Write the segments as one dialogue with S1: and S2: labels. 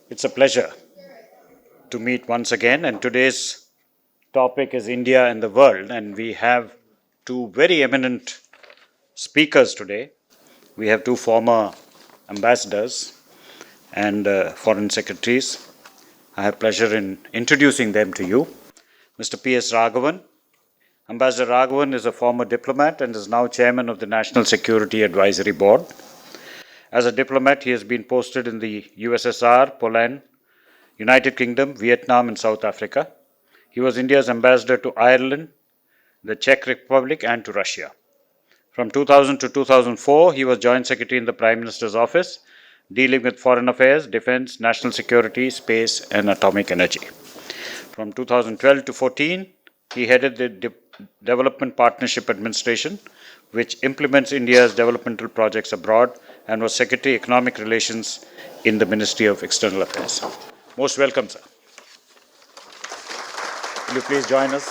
S1: It's a pleasure to meet once again, and today's topic is India and the world, and we have two very eminent speakers today. We have two former ambassadors and foreign secretaries. I have pleasure in introducing them to you. Mr. P.S. Raghavan. Ambassador Raghavan is a former diplomat and is now chairman of the National Security Advisory Board. As a diplomat, he has been posted in the USSR, Poland, United Kingdom, Vietnam, and South Africa. He was India's ambassador to Ireland, the Czech Republic, and to Russia. From 2000 to 2004, he was Joint Secretary in the Prime Minister's office, dealing with foreign affairs, defense, national security, space, and atomic energy. From 2012 to 14, he headed the Development Partnership Administration, which implements India's developmental projects abroad, and was Secretary Economic Relations in the Ministry of External Affairs. Most welcome, sir. Will you please join us?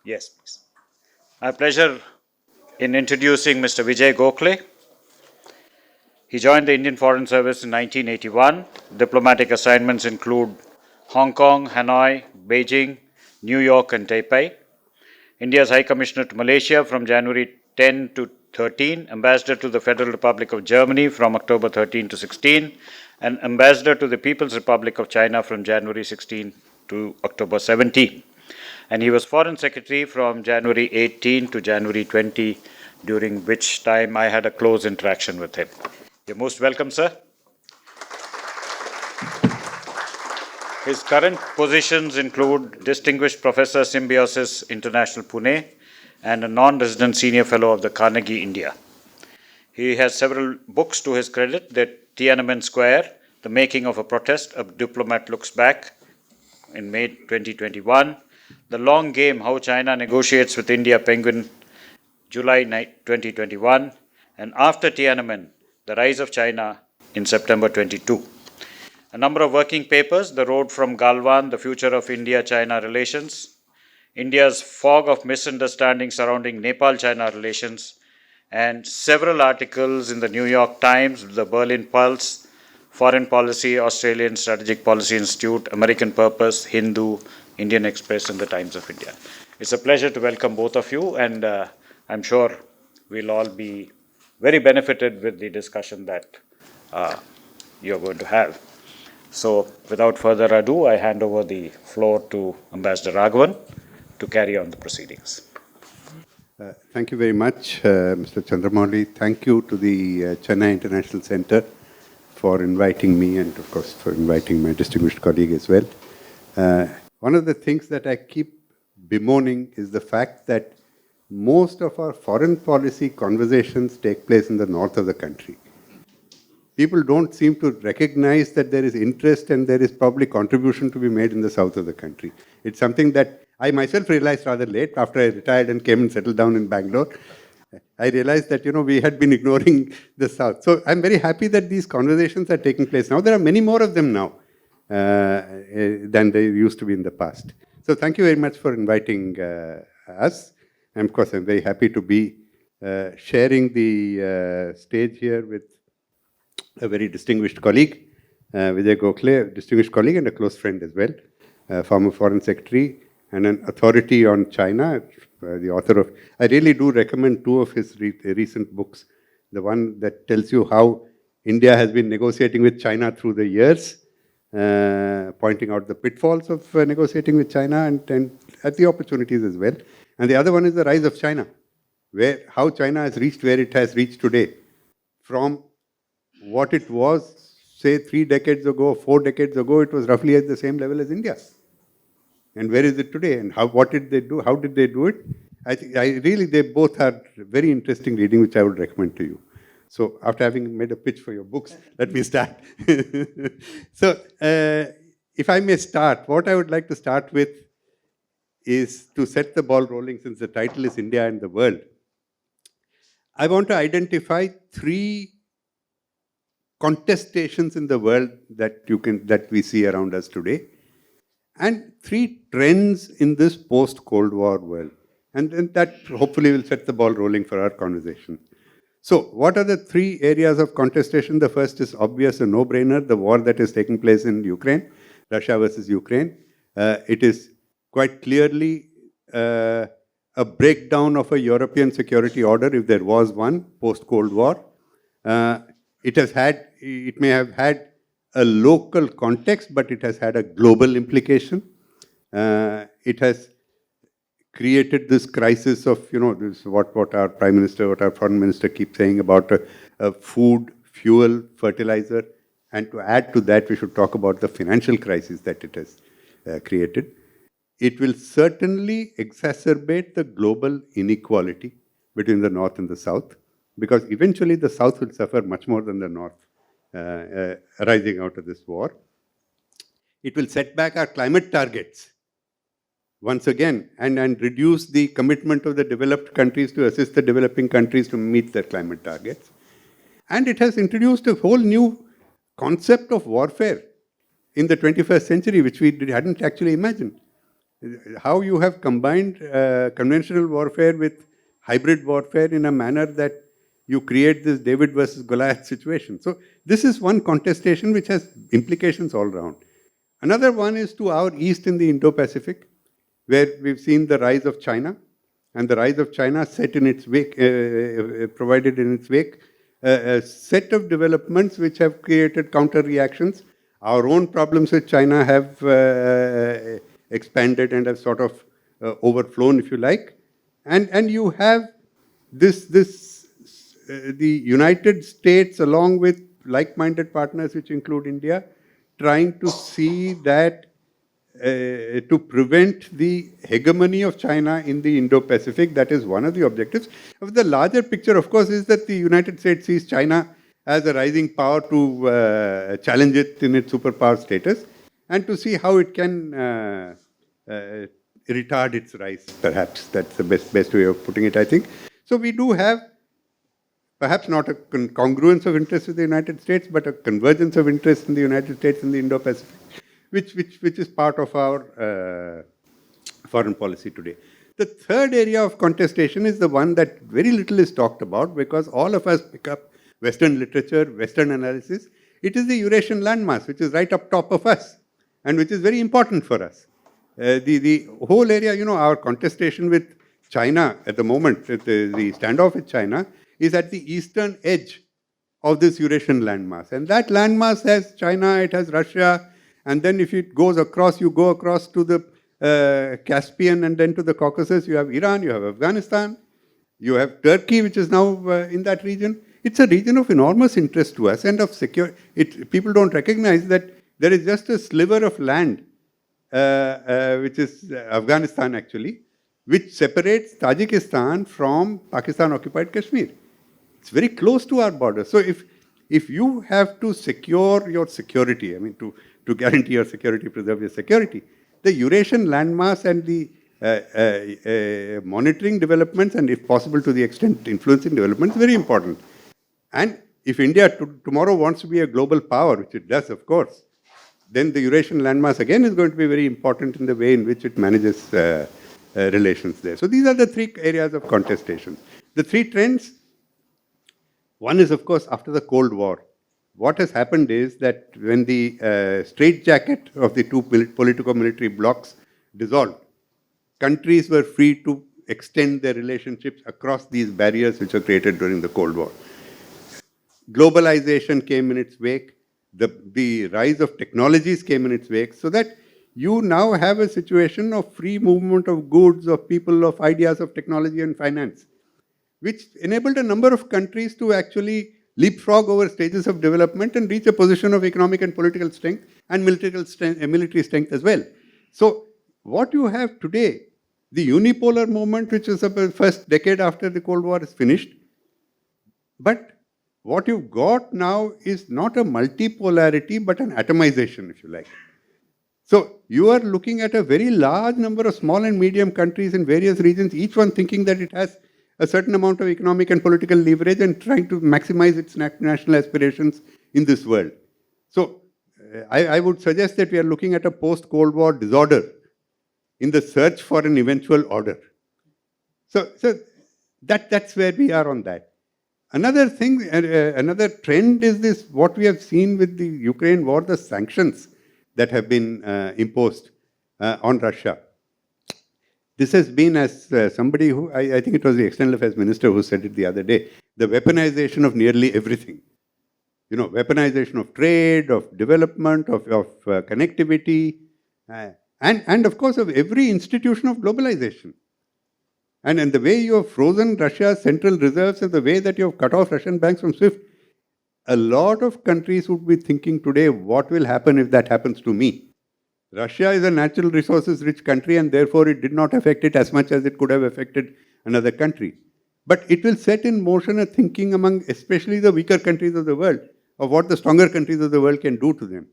S1: Yes, please. I have pleasure in introducing Mr. Vijay Gokhale. He joined the Indian Foreign Service in 1981. Diplomatic assignments include Hong Kong, Hanoi, Beijing, New York, and Taipei. India's High Commissioner to Malaysia from January 10 to 13, Ambassador to the Federal Republic of Germany from October 13 to 16, and Ambassador to the People's Republic of China from January 16 to October 17. And he was Foreign Secretary from January 18 to January 20, during which time I had a close interaction with him. You're most welcome, sir. His current positions include Distinguished Professor Symbiosis International Pune and a non-resident senior fellow of the Carnegie India. He has several books to his credit: The Tiananmen Square, The Making of a Protest, A Diplomat Looks Back in May 2021, The Long Game, How China Negotiates with India, Penguin, July 2021, and After Tiananmen, The Rise of China in September 22. A number of working papers: The Road from Galwan, The Future of India-China Relations, India's Fog of Misunderstanding Surrounding Nepal-China Relations, and several articles in the New York Times, the Berlin Pulse, Foreign Policy, Australian Strategic Policy Institute, American Purpose, Hindu, Indian Express, and the Times of India. It's a pleasure to welcome both of you, and I'm sure we'll all be very benefited with the discussion that you're going to have. So, without further ado, I hand over the floor to Ambassador Raghavan to carry on the proceedings.
S2: Thank you very much, Mr. Chandramouli. Thank you to the Chennai International Center for inviting me, and of course for inviting my distinguished colleague as well. One of the things that I keep bemoaning is the fact that most of our foreign policy conversations take place in the north of the country. People don't seem to recognize that there is interest and there is probably contribution to be made in the south of the country. It's something that I myself realized rather late after I retired and came and settled down in Bangalore. I realized that, we had been ignoring the south. So I'm very happy that these conversations are taking place now. There are many more of them now than there used to be in the past. So thank you very much for inviting us. And of course, I'm very happy to be sharing the stage here with a very distinguished colleague, Vijay Gokhale, a distinguished colleague and a close friend as well, former Foreign Secretary and an authority on China, the author of, I really do recommend two of his recent books. The one that tells you how India has been negotiating with China through the years, pointing out the pitfalls of negotiating with China and at the opportunities as well. And the other one is The Rise of China, how China has reached where it has reached today. From what it was, say, 3 decades ago, 4 decades ago, it was roughly at the same level as India. And where is it today? And what did they do? How did they do it? They both are very interesting reading, which I would recommend to you. So after having made a pitch for your books, let me start. So if I may start, what I would like to start with is to set the ball rolling, since the title is India and the World. I want to identify 3 contestations in the world that we see around us today, and 3 trends in this post-Cold War world. And that hopefully will set the ball rolling for our conversation. So, what are the three areas of contestation? The first is obvious, a no-brainer, the war that is taking place in Ukraine, Russia versus Ukraine. It is quite clearly a breakdown of a European security order, if there was one, post-Cold War. It may have had a local context, but it has had a global implication. It has created this crisis of, this what our Prime Minister, what our Foreign Minister keeps saying about food, fuel, fertilizer. And to add to that, we should talk about the financial crisis that it has created. It will certainly exacerbate the global inequality between the North and the South, because eventually the South will suffer much more than the North arising out of this war. It will set back our climate targets once again, and reduce the commitment of the developed countries to assist the developing countries to meet their climate targets. And it has introduced a whole new concept of warfare in the 21st century, which we hadn't actually imagined. How you have combined conventional warfare with hybrid warfare in a manner that you create this David versus Goliath situation. So this is one contestation which has implications all around. Another one is to our east in the Indo-Pacific, where we've seen the rise of China, and the rise of China set in its wake, provided in its wake a set of developments which have created counter reactions. Our own problems with China have expanded and have sort of overflown, if you like. And you have the United States, along with like-minded partners, which include India, trying to see that to prevent the hegemony of China in the Indo-Pacific. That is one of the objectives. The larger picture, of course, is that the United States sees China as a rising power to challenge it in its superpower status, and to see how it can retard its rise, perhaps. That's the best way of putting it, I think. So we do have perhaps not a congruence of interest with the United States, but a convergence of interest in the United States and the Indo-Pacific, which is part of our foreign policy today. The third area of contestation is the one that very little is talked about, because all of us pick up Western literature, Western analysis. It is the Eurasian landmass, which is right up top of us, and which is very important for us. The whole area, our contestation with China at the moment, the standoff with China, is at the eastern edge of this Eurasian landmass. And that landmass has China, it has Russia, and then if it goes across, you go across to the Caspian and then to the Caucasus, you have Iran, you have Afghanistan, you have Turkey, which is now in that region. It's a region of enormous interest to us and of secure. People don't recognize that there is just a sliver of land, which is Afghanistan actually, which separates Tajikistan from Pakistan-occupied Kashmir. It's very close to our border. So if you have to secure your security, I mean to guarantee your security, preserve your security, the Eurasian landmass and the monitoring developments, and if possible to the extent influencing developments, is very important. And if India tomorrow wants to be a global power, which it does, of course, then the Eurasian landmass again is going to be very important in the way in which it manages relations there. So these are the three areas of contestation. The three trends. One is, of course, after the Cold War. What has happened is that when the straitjacket of the two politico-military blocs dissolved, countries were free to extend their relationships across these barriers which were created during the Cold War. Globalization came in its wake. The rise of technologies came in its wake, so that you now have a situation of free movement of goods, of people, of ideas, of technology and finance, which enabled a number of countries to actually leapfrog over stages of development and reach a position of economic and political strength and military strength as well. So what you have today, the unipolar movement, which is the first decade after the Cold War is finished, but what you've got now is not a multipolarity, but an atomization, if you like. So you are looking at a very large number of small and medium countries in various regions, each one thinking that it has a certain amount of economic and political leverage and trying to maximize its national aspirations in this world. So I would suggest that we are looking at a post-Cold War disorder in the search for an eventual order. So that's where we are on that. Another thing, another trend is this, what we have seen with the Ukraine war, the sanctions that have been imposed on Russia. This has been, as somebody who, I think it was the External Affairs Minister who said it the other day, the weaponization of nearly everything. You know, weaponization of trade, of development, of connectivity, and of course of every institution of globalization. And in the way you have frozen Russia's central reserves and the way that you have cut off Russian banks from SWIFT, a lot of countries would be thinking today, what will happen if that happens to me? Russia is a natural resources rich country and therefore it did not affect it as much as it could have affected another country. But it will set in motion a thinking among especially the weaker countries of the world of what the stronger countries of the world can do to them.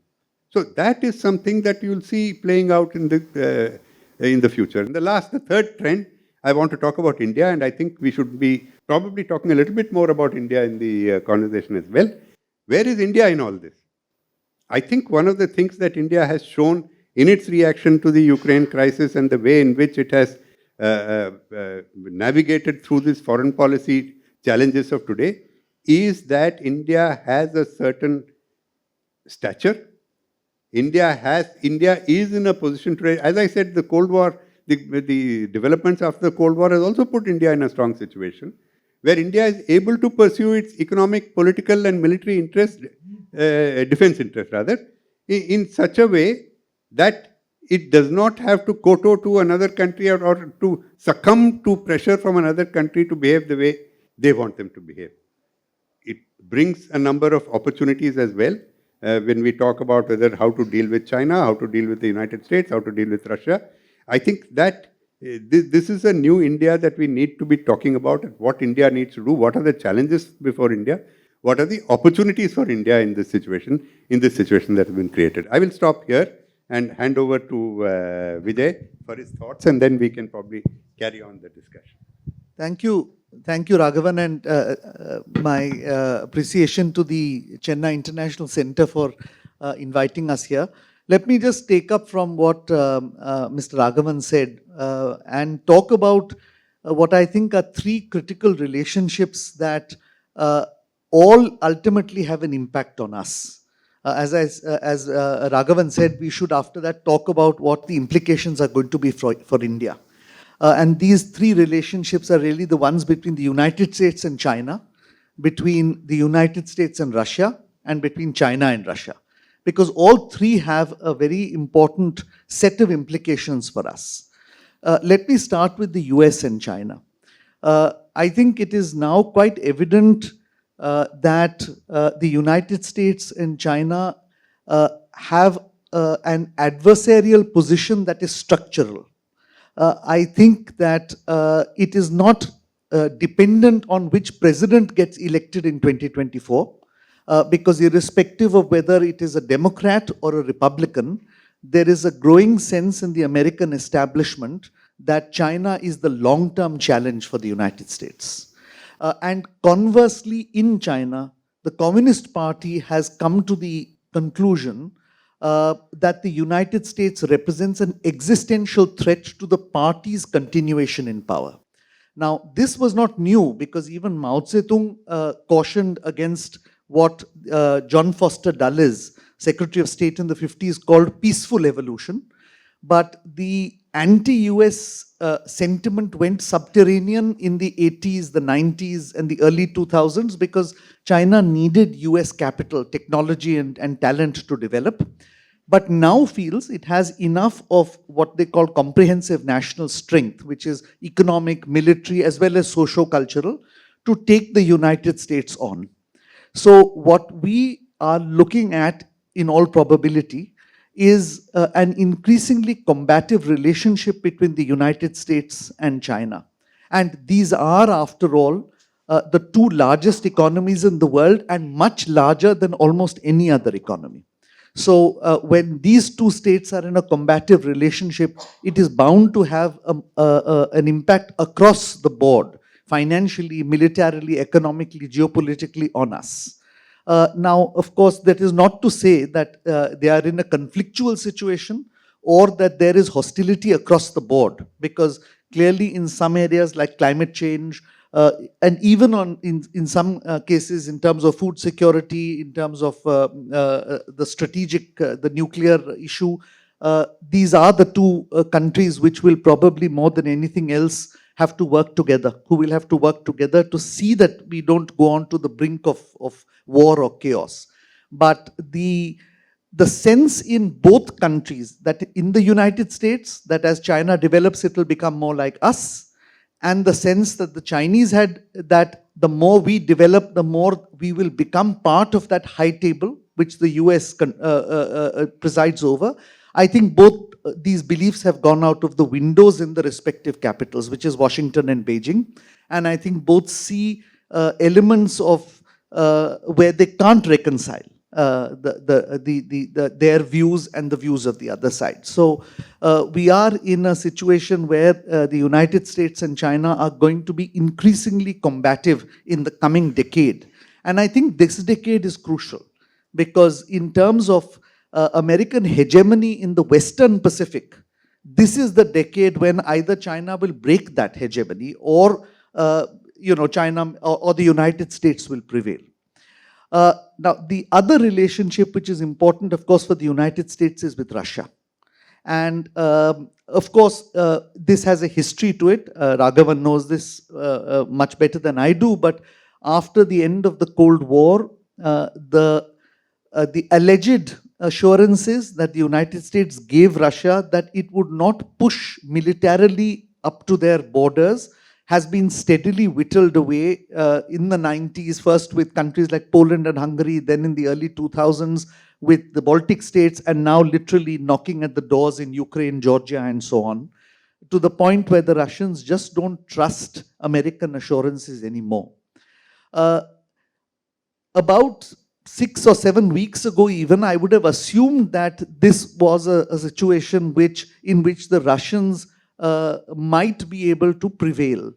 S2: So that is something that you will see playing out in the future. And the third trend, I want to talk about India, and I think we should be probably talking a little bit more about India in the conversation as well. Where is India in all this? I think one of the things that India has shown in its reaction to the Ukraine crisis and the way in which it has navigated through these foreign policy challenges of today is that India has a certain stature. India is in a position today, as I said, the Cold War, the developments after the Cold War has also put India in a strong situation, where India is able to pursue its economic, political and military interest, defense interest rather, in such a way that it does not have to kowtow to another country or to succumb to pressure from another country to behave the way they want them to behave. It brings a number of opportunities as well when we talk about how to deal with China, how to deal with the United States, how to deal with Russia. I think that this is a new India that we need to be talking about, what India needs to do, what are the challenges before India, what are the opportunities for India in this situation that has been created. I will stop here and hand over to Vijay for his thoughts, and then we can probably carry on the discussion.
S3: Thank you, Raghavan, and my appreciation to the Chennai International Center for inviting us here. Let me just take up from what Mr. Raghavan said and talk about what I think are three critical relationships that all ultimately have an impact on us. As Raghavan said, we should after that talk about what the implications are going to be for India. And these three relationships are really the ones between the United States and China, between the United States and Russia, and between China and Russia. Because all three have a very important set of implications for us. Let me start with the US and China. I think it is now quite evident that the United States and China have an adversarial position that is structural. I think that it is not dependent on which president gets elected in 2024, because irrespective of whether it is a Democrat or a Republican, there is a growing sense in the American establishment that China is the long-term challenge for the United States. And conversely, in China, the Communist Party has come to the conclusion that the United States represents an existential threat to the party's continuation in power. Now, this was not new because even Mao Zedong cautioned against what John Foster Dulles, Secretary of State in the 50s, called peaceful evolution. But the anti-US sentiment went subterranean in the 80s, the 90s, and the early 2000s because China needed US capital, technology, and talent to develop. But now feels it has enough of what they call comprehensive national strength, which is economic, military, as well as socio-cultural, to take the United States on. So what we are looking at, in all probability, is an increasingly combative relationship between the United States and China. And these are, after all, the two largest economies in the world and much larger than almost any other economy. So when these two states are in a combative relationship, it is bound to have an impact across the board, financially, militarily, economically, geopolitically on us. Now, of course, that is not to say that they are in a conflictual situation or that there is hostility across the board, because clearly in some areas like climate change, and even in some cases in terms of food security, in terms of the strategic, the nuclear issue, these are the two countries which will probably more than anything else have to work together, who will have to work together to see that we don't go on to the brink of war or chaos. But the sense in both countries that in the United States, that as China develops, it will become more like us, and the sense that the Chinese had that the more we develop, the more we will become part of that high table which the US presides over. I think both these beliefs have gone out of the windows in the respective capitals, which is Washington and Beijing. And I think both see elements of where they can't reconcile their views and the views of the other side. So we are in a situation where the United States and China are going to be increasingly combative in the coming decade. And I think this decade is crucial because in terms of American hegemony in the Western Pacific, this is the decade when either China will break that hegemony or China or the United States will prevail. Now, the other relationship which is important, of course, for the United States is with Russia. And of course, this has a history to it. Raghavan knows this much better than I do, but after the end of the Cold War, the alleged assurances that the United States gave Russia that it would not push militarily up to their borders has been steadily whittled away in the 90s, first with countries like Poland and Hungary, then in the early 2000s with the Baltic states, and now literally knocking at the doors in Ukraine, Georgia, and so on, to the point where the Russians just don't trust American assurances anymore. About 6 or 7 weeks ago even, I would have assumed that this was a situation in which the Russians might be able to prevail.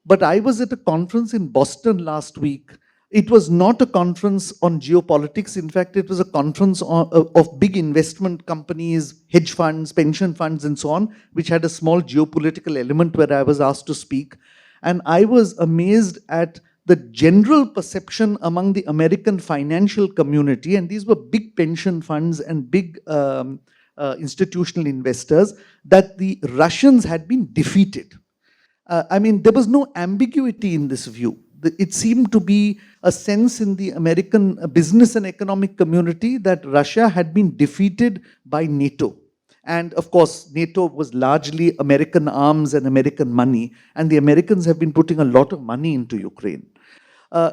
S3: But I was at a conference in Boston last week. It was not a conference on geopolitics. In fact, it was a conference of big investment companies, hedge funds, pension funds, and so on, which had a small geopolitical element where I was asked to speak. And I was amazed at the general perception among the American financial community, and these were big pension funds and big institutional investors, that the Russians had been defeated. I mean, there was no ambiguity in this view. It seemed to be a sense in the American business and economic community that Russia had been defeated by NATO. And of course, NATO was largely American arms and American money, and the Americans have been putting a lot of money into Ukraine.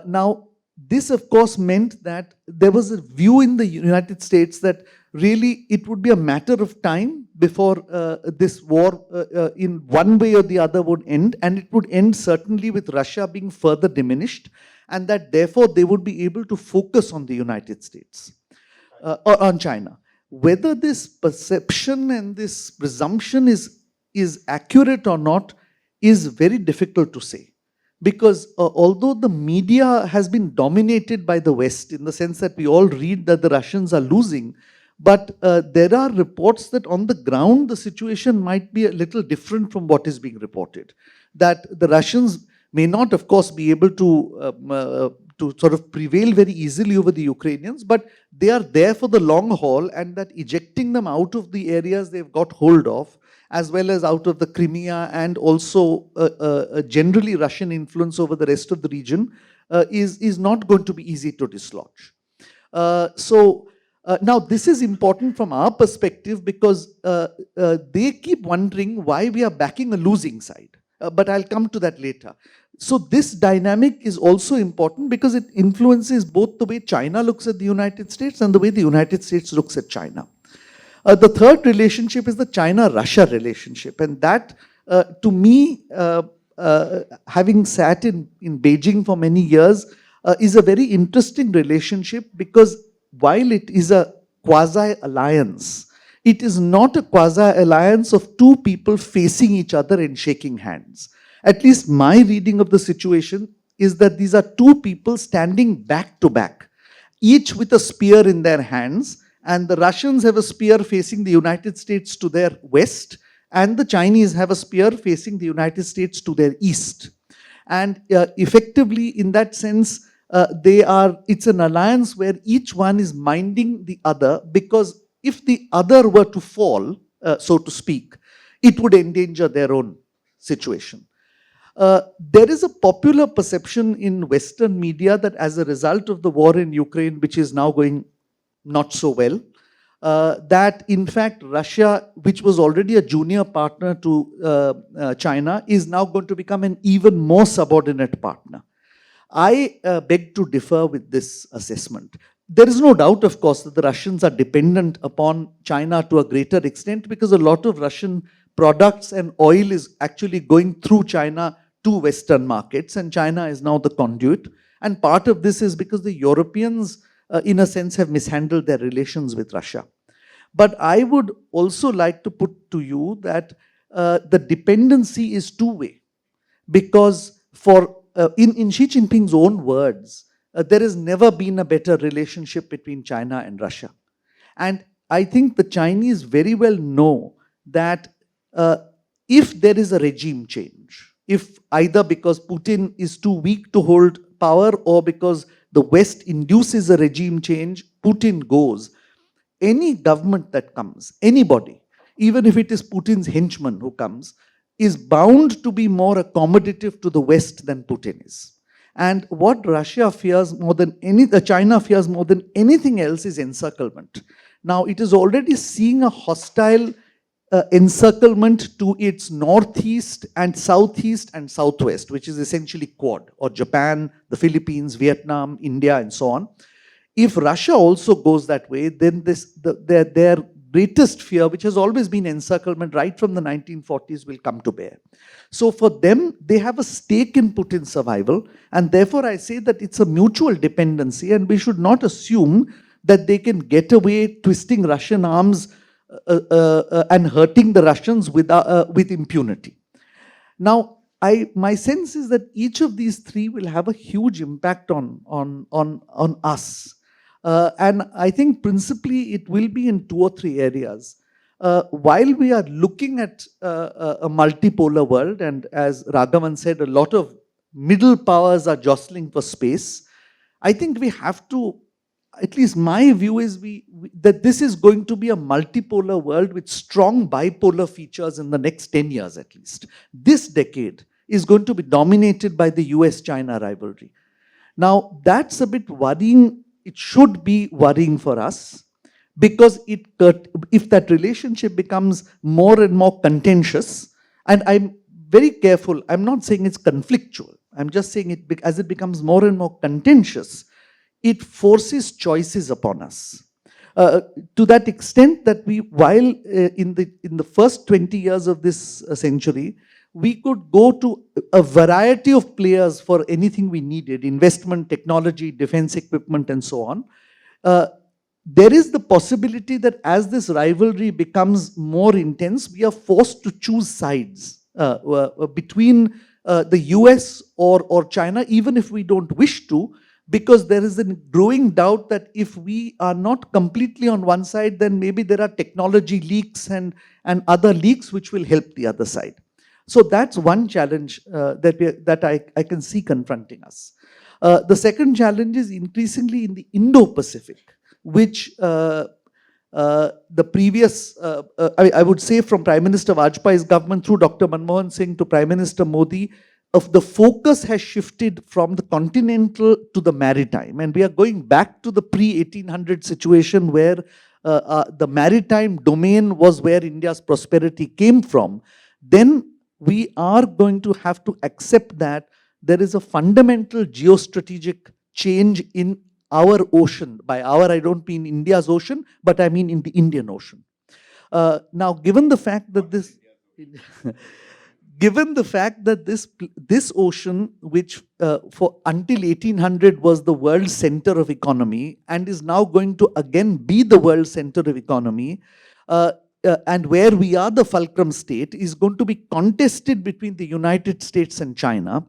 S3: Now, this of course meant that there was a view in the United States that really it would be a matter of time before this war in one way or the other would end, and it would end certainly with Russia being further diminished, and that therefore they would be able to focus on the United States or on China. Whether this perception and this presumption is accurate or not is very difficult to say. Because although the media has been dominated by the West in the sense that we all read that the Russians are losing, but there are reports that on the ground the situation might be a little different from what is being reported. That the Russians may not, of course, be able to sort of prevail very easily over the Ukrainians, but they are there for the long haul, and that ejecting them out of the areas they've got hold of, as well as out of the Crimea and also generally Russian influence over the rest of the region is not going to be easy to dislodge. Now this is important from our perspective because they keep wondering why we are backing a losing side. But I'll come to that later. So this dynamic is also important because it influences both the way China looks at the United States and the way the United States looks at China. The third relationship is the China-Russia relationship. And that, to me, having sat in Beijing for many years, is a very interesting relationship because while it is a quasi-alliance, it is not a quasi-alliance of two people facing each other and shaking hands. At least my reading of the situation is that these are two people standing back to back, each with a spear in their hands, and the Russians have a spear facing the United States to their west, and the Chinese have a spear facing the United States to their east. And effectively, in that sense, it's an alliance where each one is minding the other, because if the other were to fall, so to speak, it would endanger their own situation. There is a popular perception in Western media that as a result of the war in Ukraine, which is now going not so well, that in fact Russia, which was already a junior partner to China, is now going to become an even more subordinate partner. I beg to differ with this assessment. There is no doubt, of course, that the Russians are dependent upon China to a greater extent, because a lot of Russian products and oil is actually going through China to Western markets, and China is now the conduit. And part of this is because the Europeans, in a sense, have mishandled their relations with Russia. But I would also like to put to you that the dependency is two-way, because in Xi Jinping's own words, there has never been a better relationship between China and Russia. And I think the Chinese very well know that if there is a regime change, if either because Putin is too weak to hold power or because the West induces a regime change, Putin goes, any government that comes, anybody, even if it is Putin's henchman who comes, is bound to be more accommodative to the West than Putin is. And what Russia fears more than China fears more than anything else is encirclement. Now, it is already seeing a hostile encirclement to its northeast and southeast and southwest, which is essentially Quad, or Japan, the Philippines, Vietnam, India, and so on. If Russia also goes that way, then their greatest fear, which has always been encirclement right from the 1940s, will come to bear. So for them, they have a stake in Putin's survival, and therefore I say that it's a mutual dependency, and we should not assume that they can get away twisting Russian arms and hurting the Russians with impunity. Now, my sense is that each of these three will have a huge impact on us. And I think principally it will be in 2 or 3 areas. While we are looking at a multipolar world, and as Raghavan said, a lot of middle powers are jostling for space, I think we have to, at least my view is that this is going to be a multipolar world with strong bipolar features in the next 10 years at least. This decade is going to be dominated by the US-China rivalry. Now, that's a bit worrying. It should be worrying for us, because if that relationship becomes more and more contentious, and I'm very careful, I'm not saying it's conflictual, I'm just saying as it becomes more and more contentious, it forces choices upon us. To that extent that while in the first 20 years of this century, we could go to a variety of players for anything we needed, investment, technology, defense equipment, and so on. There is the possibility that as this rivalry becomes more intense, we are forced to choose sides between the US or China, even if we don't wish to, because there is a growing doubt that if we are not completely on one side, then maybe there are technology leaks and other leaks which will help the other side. So that's one challenge that I can see confronting us. The second challenge is increasingly in the Indo-Pacific, which the previous, I would say from Prime Minister Vajpayee's government through Dr. Manmohan Singh to Prime Minister Modi, the focus has shifted from the continental to the maritime. And we are going back to the pre-1800 situation where the maritime domain was where India's prosperity came from. Then we are going to have to accept that there is a fundamental geostrategic change in our ocean. By our, I don't mean India's ocean, but I mean in the Indian Ocean. Now, given the fact that this ocean, which for until 1800 was the world center of economy and is now going to again be the world center of economy, and where we are the fulcrum state, is going to be contested between the United States and China.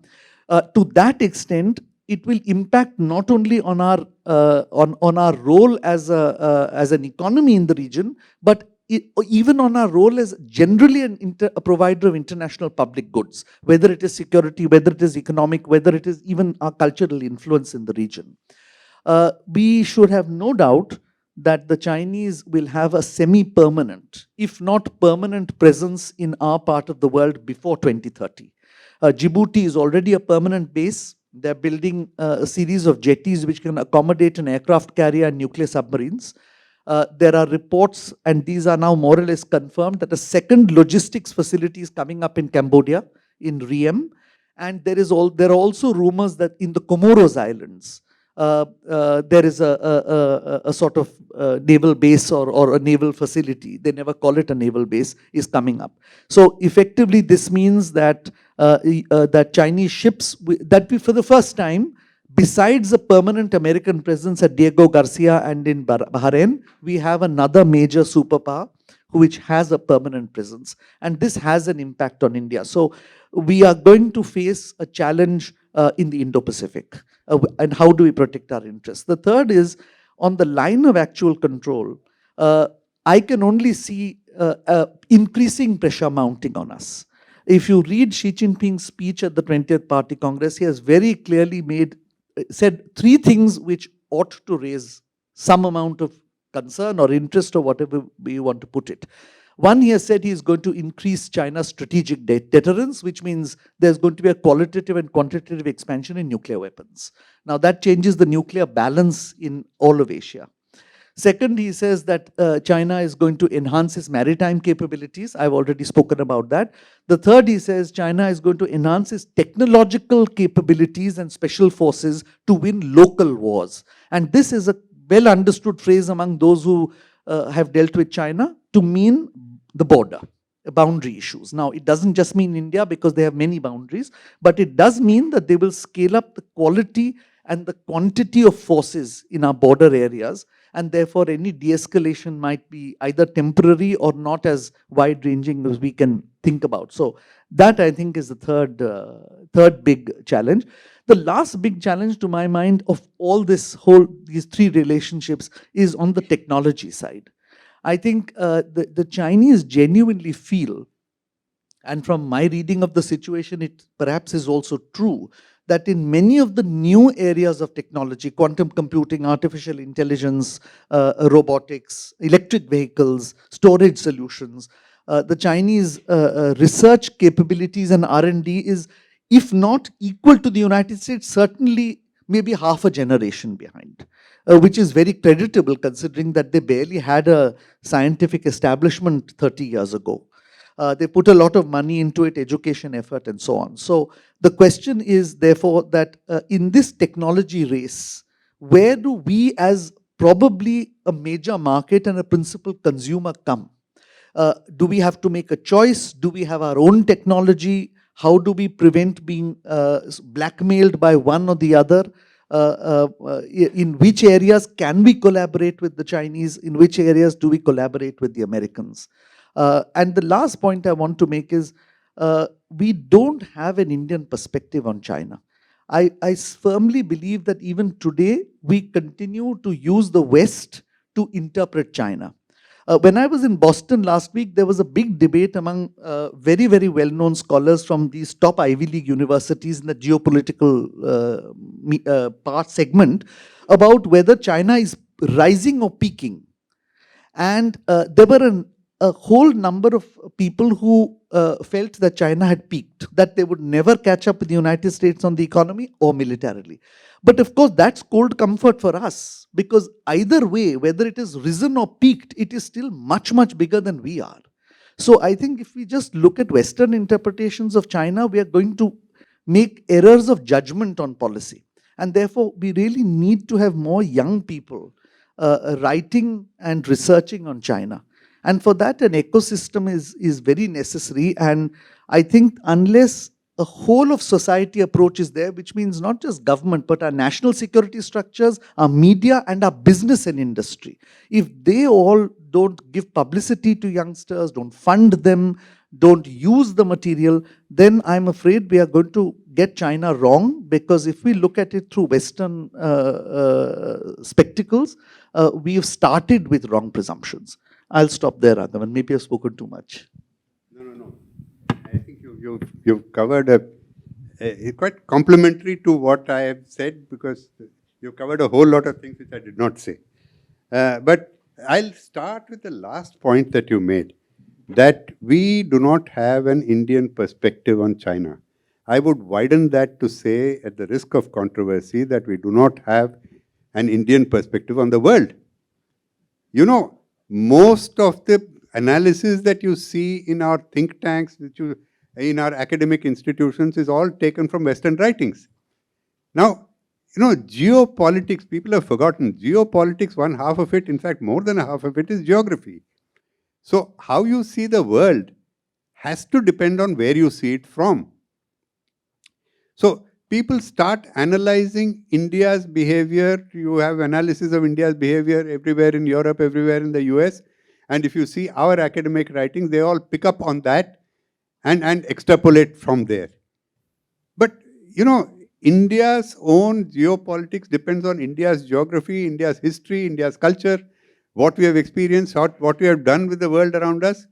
S3: To that extent, it will impact not only on our role as an economy in the region, but even on our role as generally a provider of international public goods, whether it is security, whether it is economic, whether it is even our cultural influence in the region. We should have no doubt that the Chinese will have a semi-permanent, if not permanent presence in our part of the world before 2030. Djibouti is already a permanent base. They're building a series of jetties which can accommodate an aircraft carrier and nuclear submarines. There are reports, and these are now more or less confirmed, that a second logistics facility is coming up in Cambodia, in Riem. And there are also rumors that in the Comoros Islands, there is a sort of naval base or a naval facility. They never call it a naval base, is coming up. So effectively, this means that that Chinese ships, for the first time, besides a permanent American presence at Diego Garcia and in Bahrain, we have another major superpower which has a permanent presence. And this has an impact on India. So we are going to face a challenge in the Indo-Pacific. And how do we protect our interests? The third is, on the line of actual control, I can only see increasing pressure mounting on us. If you read Xi Jinping's speech at the 20th Party Congress, he has very clearly said three things which ought to raise some amount of concern or interest or whatever you want to put it. One, he has said he is going to increase China's strategic deterrence, which means there's going to be a qualitative and quantitative expansion in nuclear weapons. Now, that changes the nuclear balance in all of Asia. Second, he says that China is going to enhance its maritime capabilities. I've already spoken about that. The third, he says China is going to enhance its technological capabilities and special forces to win local wars. And this is a well understood phrase among those who have dealt with China to mean the border, boundary issues. Now, it doesn't just mean India because they have many boundaries, but it does mean that they will scale up the quality and the quantity of forces in our border areas, and therefore any de-escalation might be either temporary or not as wide-ranging as we can think about. So that, I think, is the third big challenge. The last big challenge to my mind of all these three relationships is on the technology side. I think the Chinese genuinely feel, and from my reading of the situation, it perhaps is also true, that in many of the new areas of technology, quantum computing, artificial intelligence, robotics, electric vehicles, storage solutions, the Chinese research capabilities and R&D is, if not equal to the United States, certainly maybe half a generation behind. Which is very creditable considering that they barely had a scientific establishment 30 years ago. They put a lot of money into it, education effort and so on. So the question is therefore that in this technology race, where do we as probably a major market and a principal consumer come? Do we have to make a choice? Do we have our own technology? How do we prevent being blackmailed by one or the other? In which areas can we collaborate with the Chinese? In which areas do we collaborate with the Americans? And the last point I want to make is we don't have an Indian perspective on China. I firmly believe that even today we continue to use the West to interpret China. When I was in Boston last week, there was a big debate among very, very well-known scholars from these top Ivy League universities in the geopolitical part segment about whether China is rising or peaking. And there were a whole number of people who felt that China had peaked, that they would never catch up with the United States on the economy or militarily. But of course, that's cold comfort for us, because either way, whether it is risen or peaked, it is still much, much bigger than we are. So I think if we just look at Western interpretations of China, we are going to make errors of judgment on policy. And therefore, we really need to have more young people writing and researching on China. And for that, an ecosystem is very necessary. And I think unless a whole of society approach is there, which means not just government, but our national security structures, our media, and our business and industry, if they all don't give publicity to youngsters, don't fund them, don't use the material, then I'm afraid we are going to get China wrong, because if we look at it through Western spectacles, we have started with wrong presumptions. I'll stop there, Raghavan. Maybe I've spoken too much.
S2: No. I think you've covered quite complementary to what I have said, because you've covered a whole lot of things which I did not say. But I'll start with the last point that you made, that we do not have an Indian perspective on China. I would widen that to say, at the risk of controversy, that we do not have an Indian perspective on the world. You know, most of the analysis that you see in our think tanks, in our academic institutions, is all taken from Western writings. Now, you know, geopolitics, people have forgotten. Geopolitics, one half of it, in fact, more than a half of it, is geography. So, how you see the world has to depend on where you see it from. So, people start analyzing India's behavior. You have analysis of India's behavior everywhere in Europe, everywhere in the US. And if you see our academic writings, they all pick up on that and extrapolate from there. But, you know, India's own geopolitics depends on India's geography, India's history, India's culture, what we have experienced, what we have done with the world around us.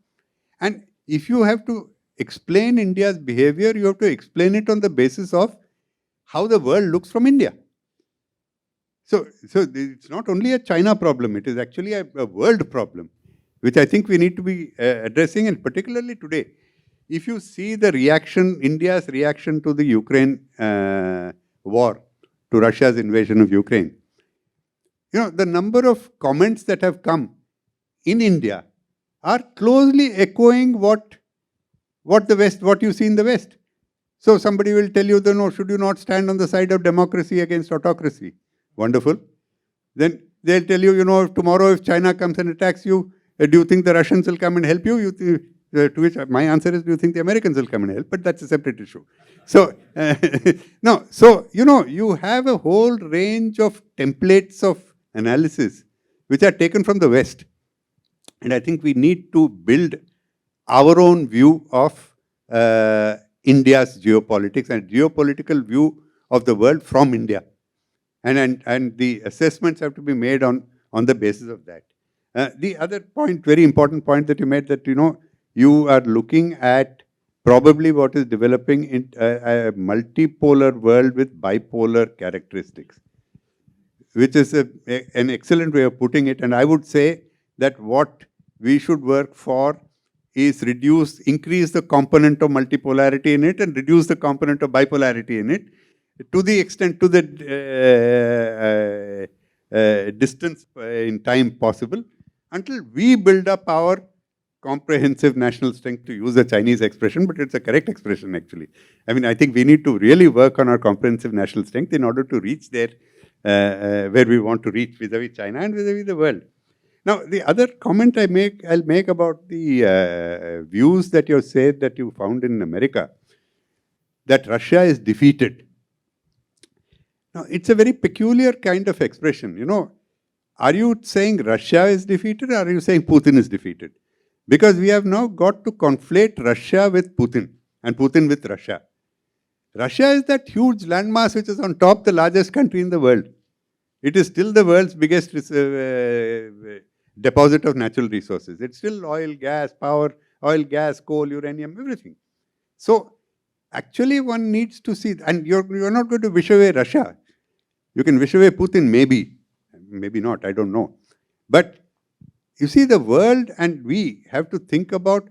S2: And if you have to explain India's behavior, you have to explain it on the basis of how the world looks from India. So it's not only a China problem, it is actually a world problem, which I think we need to be addressing, and particularly today. If you see the reaction, India's reaction to the Ukraine war, to Russia's invasion of Ukraine, you know, the number of comments that have come in India are closely echoing what you see in the West. So somebody will tell you, no, should you not stand on the side of democracy against autocracy? Wonderful. Then they'll tell you, you know, tomorrow if China comes and attacks you, do you think the Russians will come and help you? To which my answer is, do you think the Americans will come and help? But that's a separate issue. So, no, so, you know, you have a whole range of templates of analysis which are taken from the West. And I think we need to build our own view of India's geopolitics and geopolitical view of the world from India. And the assessments have to be made on the basis of that. The other point, very important point that you made, that, you know, you are looking at probably what is developing in a multipolar world with bipolar characteristics, which is an excellent way of putting it. And I would say that what we should work for is increase the component of multipolarity in it and reduce the component of bipolarity in it, to the extent, to the distance in time possible, until we build up our comprehensive national strength, to use a Chinese expression, but it's a correct expression actually. I mean, I think we need to really work on our comprehensive national strength in order to reach there where we want to reach vis-a-vis China and vis-a-vis the world. Now, the other comment I'll make about the views that you said that you found in America, that Russia is defeated. Now, it's a very peculiar kind of expression. You know, are you saying Russia is defeated, or are you saying Putin is defeated? Because we have now got to conflate Russia with Putin and Putin with Russia. Russia is that huge landmass which is on top, the largest country in the world. It is still the world's biggest deposit of natural resources. It's still oil, gas, power, oil, gas, coal, uranium, everything. So actually one needs to see, and you're not going to wish away Russia. You can wish away Putin, maybe not, I don't know. But you see, the world and we have to think about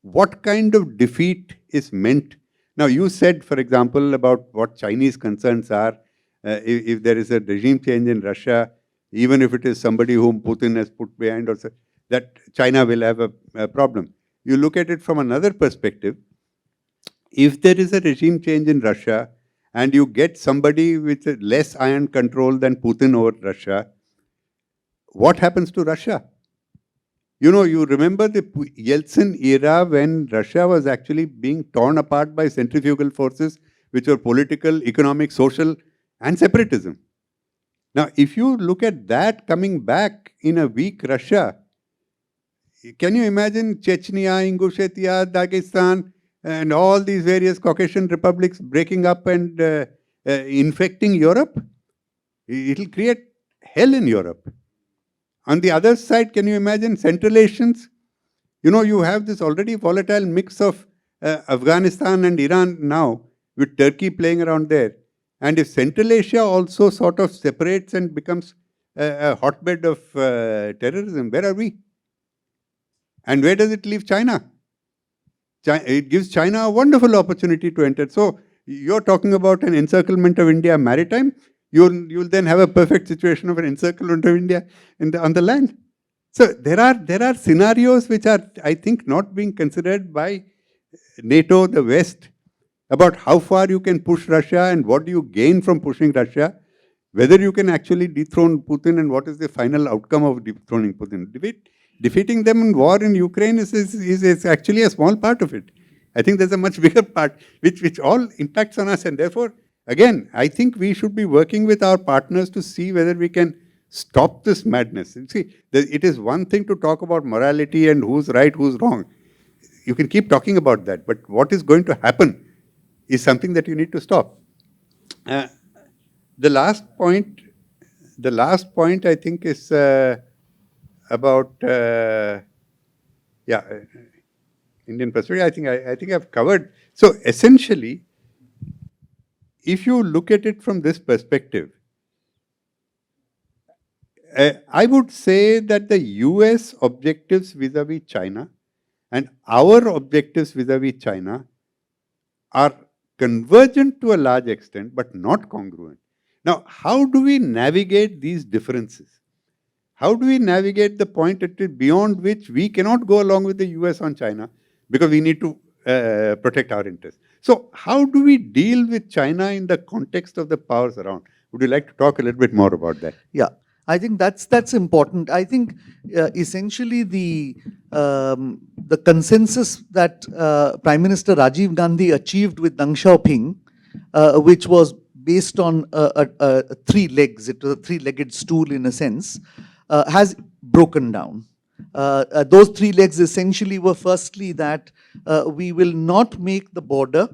S2: what kind of defeat is meant. Now, you said, for example, about what Chinese concerns are. If there is a regime change in Russia, even if it is somebody whom Putin has put behind, or that China will have a problem. You look at it from another perspective. If there is a regime change in Russia and you get somebody with less iron control than Putin over Russia, what happens to Russia? You know, you remember the Yeltsin era when Russia was actually being torn apart by centrifugal forces, which were political, economic, social, and separatism. Now, if you look at that coming back in a weak Russia, can you imagine Chechnya, Ingushetia, Dagestan, and all these various Caucasian republics breaking up and infecting Europe? It will create hell in Europe. On the other side, can you imagine Central Asians? You know, you have this already volatile mix of Afghanistan and Iran now, with Turkey playing around there. And if Central Asia also sort of separates and becomes a hotbed of terrorism, where are we? And where does it leave China? It gives China a wonderful opportunity to enter. So you're talking about an encirclement of India maritime. You'll then have a perfect situation of an encirclement of India on the land. So there are scenarios which are, I think, not being considered by NATO, the West, about how far you can push Russia and what do you gain from pushing Russia, whether you can actually dethrone Putin and what is the final outcome of dethroning Putin. Defeating them in war in Ukraine is actually a small part of it. I think there's a much bigger part which all impacts on us, and therefore, again, I think we should be working with our partners to see whether we can stop this madness. And see, it is one thing to talk about morality and who's right, who's wrong. You can keep talking about that, but what is going to happen is something that you need to stop. The last point I think is about Indian perspective. I think I've covered. So essentially, if you look at it from this perspective, I would say that the US objectives vis-a-vis China and our objectives vis-a-vis China are convergent to a large extent, but not congruent. Now, how do we navigate these differences? How do we navigate the point beyond which we cannot go along with the US on China because we need to protect our interests? So how do we deal with China in the context of the powers around? Would you like to talk a little bit more about that?
S3: Yeah, I think that's important. I think essentially the consensus that Prime Minister Rajiv Gandhi achieved with Deng Xiaoping, which was based on three legs, it was a three-legged stool in a sense, has broken down. Those three legs essentially were firstly that we will not make the border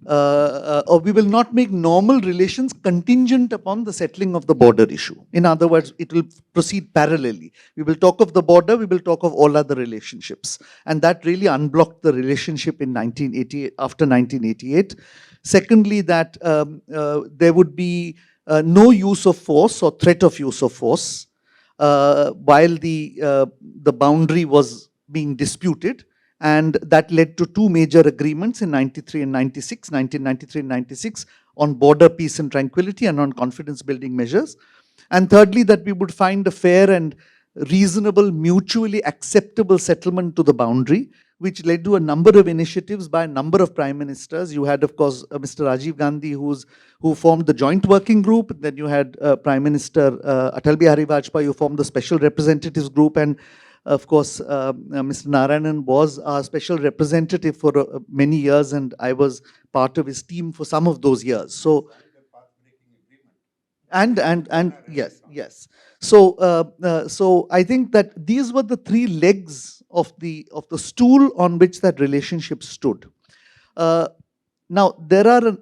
S3: or we will not make normal relations contingent upon the settling of the border issue. In other words, it will proceed parallelly. We will talk of the border, we will talk of all other relationships. And that really unblocked the relationship in 1988, after 1988. Secondly, that there would be no use of force or threat of use of force while the boundary was being disputed. And that led to two major agreements in 93 and 96, 1993 and 96, on border peace and tranquility and on confidence building measures. And thirdly, that we would find a fair and reasonable, mutually acceptable settlement to the boundary, which led to a number of initiatives by a number of prime ministers. You had, of course, Mr. Rajiv Gandhi, who formed the joint working group. Then you had Prime Minister Atal Bihari Vajpayee, who formed the special representatives group. And of course, Mr. Narayanan was our special representative for many years, and I was part of his team for some of those years. So, and yes. So I think that these were the three legs of the stool on which that relationship stood. Now there are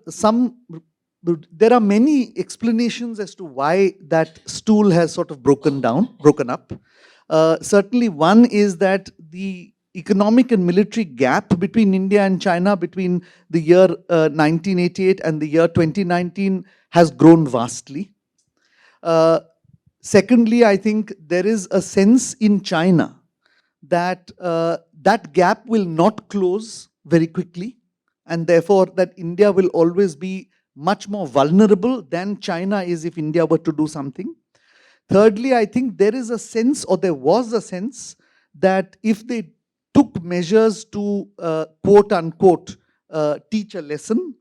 S3: many explanations as to why that stool has sort of broken up. Certainly one is that the economic and military gap between India and China between the year 1988 and the year 2019 has grown vastly. Secondly, I think there is a sense in China that that gap will not close very quickly, and therefore that India will always be much more vulnerable than China is if India were to do something. Thirdly, I think there is a sense, or there was a sense, that if they took measures to quote unquote teach a lesson,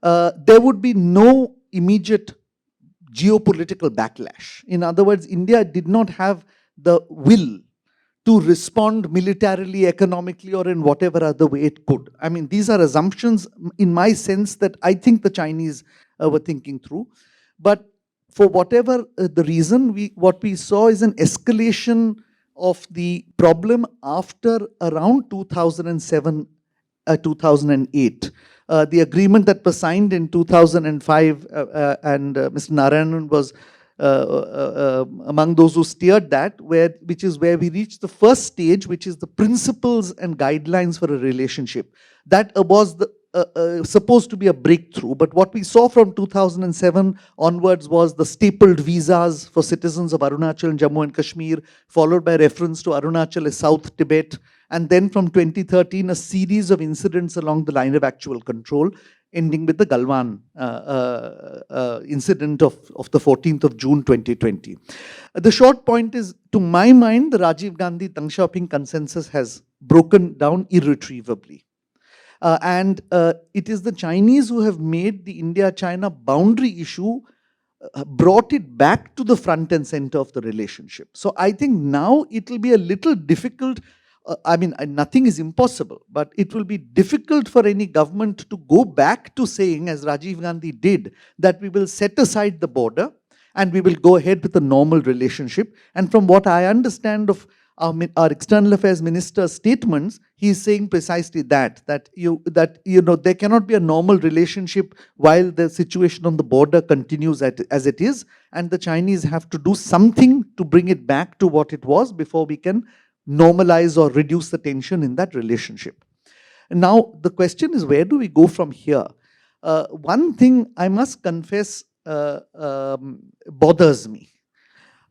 S3: there would be no immediate geopolitical backlash. In other words, India did not have the will to respond militarily, economically, or in whatever other way it could. I mean, these are assumptions in my sense that I think the Chinese were thinking through. But for whatever the reason, what we saw is an escalation of the problem after around 2007, 2008. The agreement that was signed in 2005 and Mr. Narayanan was among those who steered that, which is where we reached the first stage, which is the principles and guidelines for a relationship. That was supposed to be a breakthrough, but what we saw from 2007 onwards was the stapled visas for citizens of Arunachal and Jammu and Kashmir, followed by reference to Arunachal as South Tibet, and then from 2013 a series of incidents along the line of actual control, ending with the Galwan incident of the 14th of June 2020. The short point is, to my mind, the Rajiv Gandhi Deng Xiaoping consensus has broken down irretrievably. And it is the Chinese who have made the India-China boundary issue, brought it back to the front and center of the relationship. So I think now it will be a little difficult. I mean, nothing is impossible, but it will be difficult for any government to go back to saying, as Rajiv Gandhi did, that we will set aside the border and we will go ahead with a normal relationship. And from what I understand of our External Affairs Minister's statements, he is saying precisely that there cannot be a normal relationship while the situation on the border continues as it is, and the Chinese have to do something to bring it back to what it was before we can normalize or reduce the tension in that relationship. Now, the question is, where do we go from here? One thing I must confess bothers me.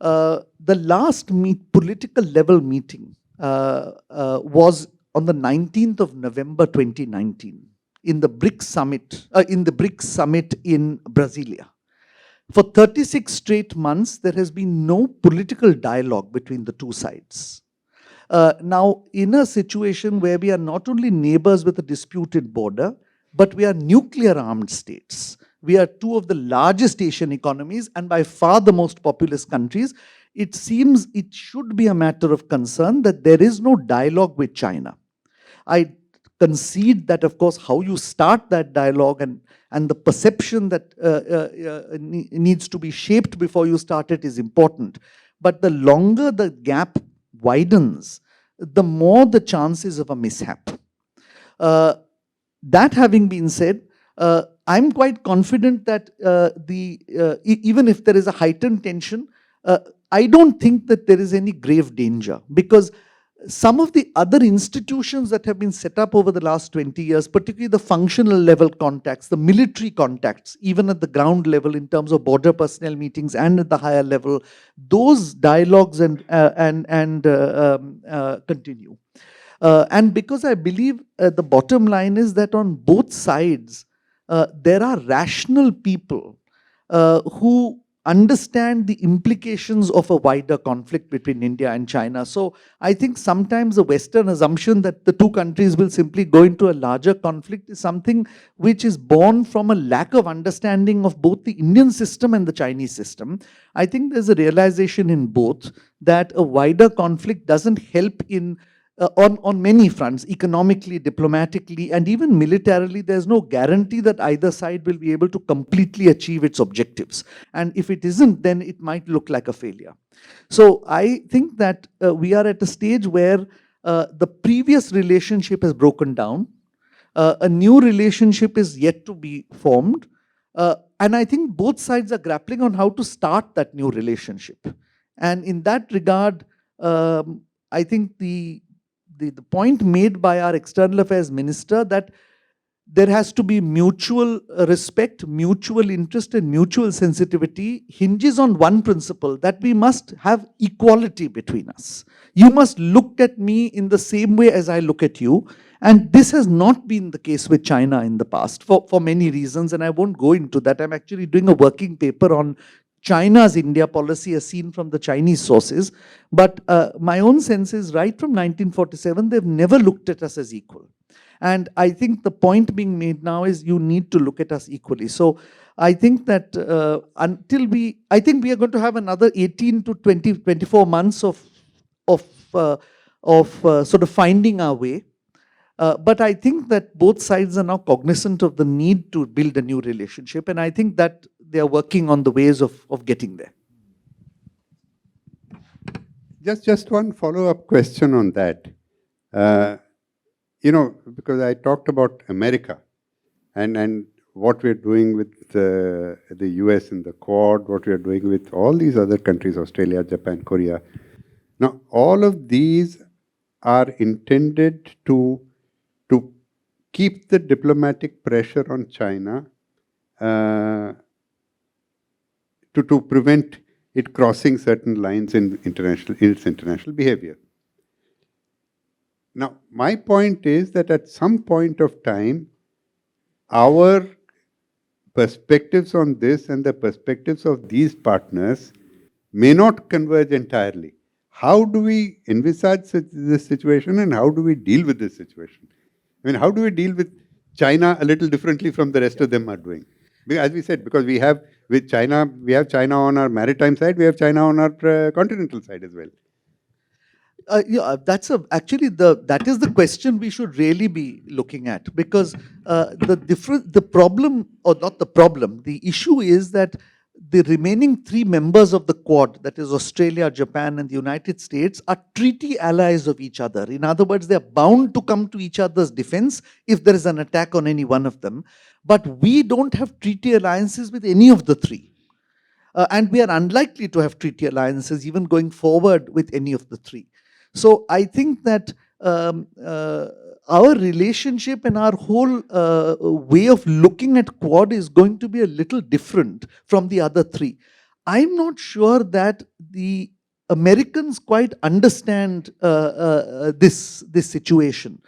S3: The last political level meeting was on the 19th of November 2019 in the BRICS summit in Brasilia. For 36 straight months, there has been no political dialogue between the two sides. Now, in a situation where we are not only neighbors with a disputed border, but we are nuclear armed states. We are two of the largest Asian economies and by far the most populous countries. It seems it should be a matter of concern that there is no dialogue with China. I concede that, of course, how you start that dialogue and the perception that needs to be shaped before you start it is important. But the longer the gap widens, the more the chances of a mishap. That having been said, I'm quite confident that even if there is a heightened tension, I don't think that there is any grave danger, because some of the other institutions that have been set up over the last 20 years, particularly the functional level contacts, the military contacts, even at the ground level in terms of border personnel meetings and at the higher level, those dialogues continue. And because I believe the bottom line is that on both sides, there are rational people who understand the implications of a wider conflict between India and China. So I think sometimes the Western assumption that the two countries will simply go into a larger conflict is something which is born from a lack of understanding of both the Indian system and the Chinese system. I think there's a realization in both that a wider conflict doesn't help in on many fronts, economically, diplomatically, and even militarily. There's no guarantee that either side will be able to completely achieve its objectives. And if it isn't, then it might look like a failure. So I think that we are at a stage where the previous relationship has broken down. A new relationship is yet to be formed. And I think both sides are grappling on how to start that new relationship. And in that regard, I think the point made by our External Affairs Minister that there has to be mutual respect, mutual interest, and mutual sensitivity hinges on one principle, that we must have equality between us. You must look at me in the same way as I look at you. And this has not been the case with China in the past for many reasons, and I won't go into that. I'm actually doing a working paper on China's India policy as seen from the Chinese sources. But my own sense is right from 1947, they've never looked at us as equal. And I think the point being made now is you need to look at us equally. So I think that I think we are going to have another 18 to 24 months of sort of finding our way. But I think that both sides are now cognizant of the need to build a new relationship. And I think that they are working on the ways of getting there.
S2: Just one follow-up question on that. Because I talked about America, and what we're doing with the US in the Quad, what we are doing with all these other countries, Australia, Japan, Korea. Now, all of these are intended to keep the diplomatic pressure on China to prevent it crossing certain lines in its international behavior. Now, my point is that at some point of time, our perspectives on this and the perspectives of these partners may not converge entirely. How do we envisage this situation and how do we deal with this situation? I mean, how do we deal with China a little differently from the rest of them are doing? Because, as we said, because we have with China, we have China on our maritime side, we have China on our continental side as well.
S3: Yeah, that is the question we should really be looking at, because the problem, or not the problem, the issue is that the remaining three members of the Quad, that is Australia, Japan, and the United States, are treaty allies of each other. In other words, they are bound to come to each other's defense if there is an attack on any one of them. But we don't have treaty alliances with any of the three. And we are unlikely to have treaty alliances even going forward with any of the three. So I think that our relationship and our whole way of looking at Quad is going to be a little different from the other three. I'm not sure that the Americans quite understand this situation.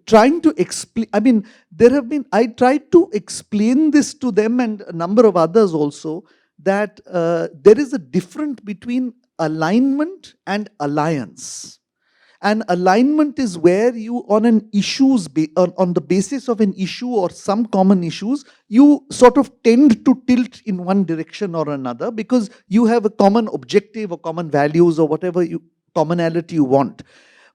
S3: Trying to explain, I mean, I tried to explain this to them and a number of others also, that there is a difference between alignment and alliance. And alignment is where you, on an issues, on the basis of an issue or some common issues, you sort of tend to tilt in one direction or another because you have a common objective or common values or whatever commonality you want.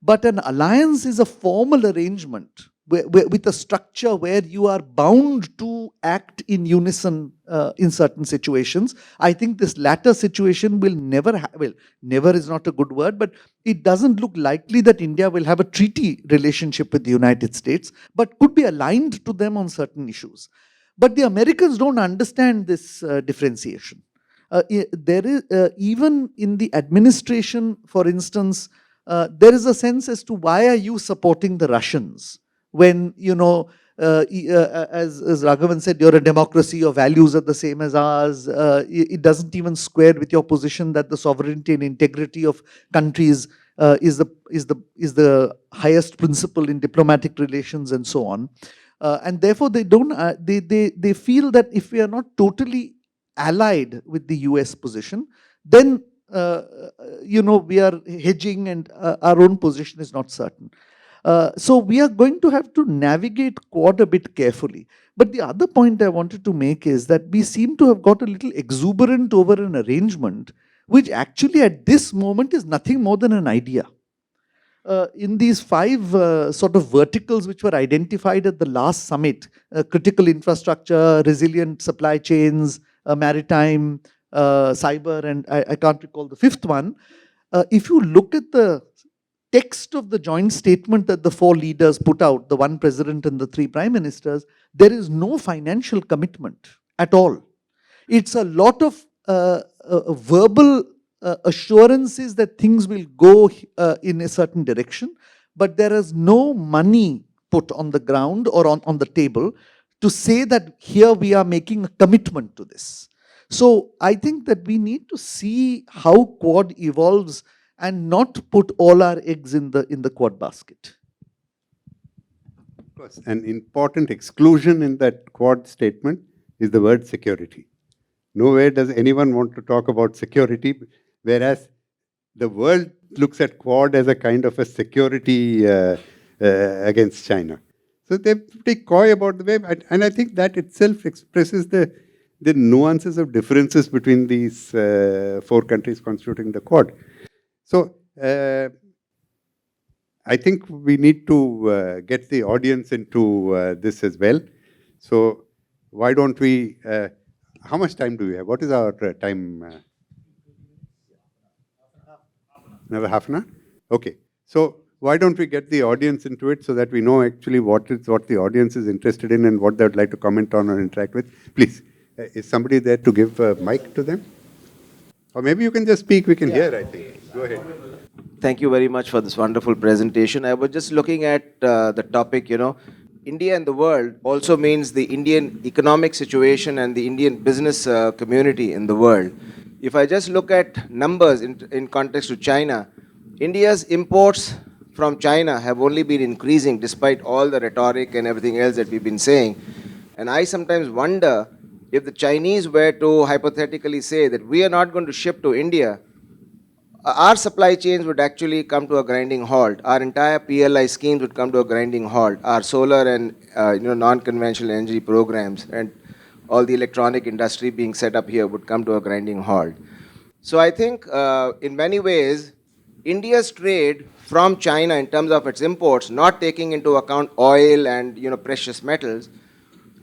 S3: But an alliance is a formal arrangement with a structure where you are bound to act in unison in certain situations. I think this latter situation will never well, never is not a good word, but it doesn't look likely that India will have a treaty relationship with the United States, but could be aligned to them on certain issues. But the Americans don't understand this differentiation. There is, even in the administration, for instance, there is a sense as to why are you supporting the Russians? When, you know, as Raghavan said, you're a democracy, your values are the same as ours. It doesn't even square with your position that the sovereignty and integrity of countries is the highest principle in diplomatic relations and so on. And therefore, they don't. They feel that if we are not totally allied with the US position, then you know, we are hedging and our own position is not certain. So we are going to have to navigate Quad a bit carefully. But the other point I wanted to make is that we seem to have got a little exuberant over an arrangement which actually at this moment is nothing more than an idea. In these five sort of verticals which were identified at the last summit, critical infrastructure, resilient supply chains, maritime, cyber, and I can't recall the fifth one. If you look at the text of the joint statement that the four leaders put out, the one president and the three prime ministers, there is no financial commitment at all. It's a lot of verbal assurances that things will go in a certain direction, but there is no money put on the ground or on the table to say that here we are making a commitment to this. So I think that we need to see how Quad evolves and not put all our eggs in the Quad basket.
S2: Of course, an important exclusion in that Quad statement is the word security. Nowhere does anyone want to talk about security, whereas the world looks at Quad as a kind of a security against China. So they're pretty coy about the way, and I think that itself expresses the nuances of differences between these four countries constituting the Quad. So I think we need to get the audience into this as well. So why don't we, how much time do we have? What is our time? Another half an hour? Okay. So why don't we get the audience into it so that we know actually what the audience is interested in and what they would like to comment on or interact with? Please, is somebody there to give a mic to them? Or maybe you can just speak, we can hear, I think. Go ahead.
S4: Thank you very much for this wonderful presentation. I was just looking at the topic, India and the world also means the Indian economic situation and the Indian business community in the world. If I just look at numbers in context to China, India's imports from China have only been increasing despite all the rhetoric and everything else that we've been saying. And I sometimes wonder if the Chinese were to hypothetically say that we are not going to ship to India, our supply chains would actually come to a grinding halt. Our entire PLI schemes would come to a grinding halt. Our solar and non-conventional energy programs and all the electronic industry being set up here would come to a grinding halt. So I think in many ways, India's trade from China in terms of its imports, not taking into account oil and precious metals,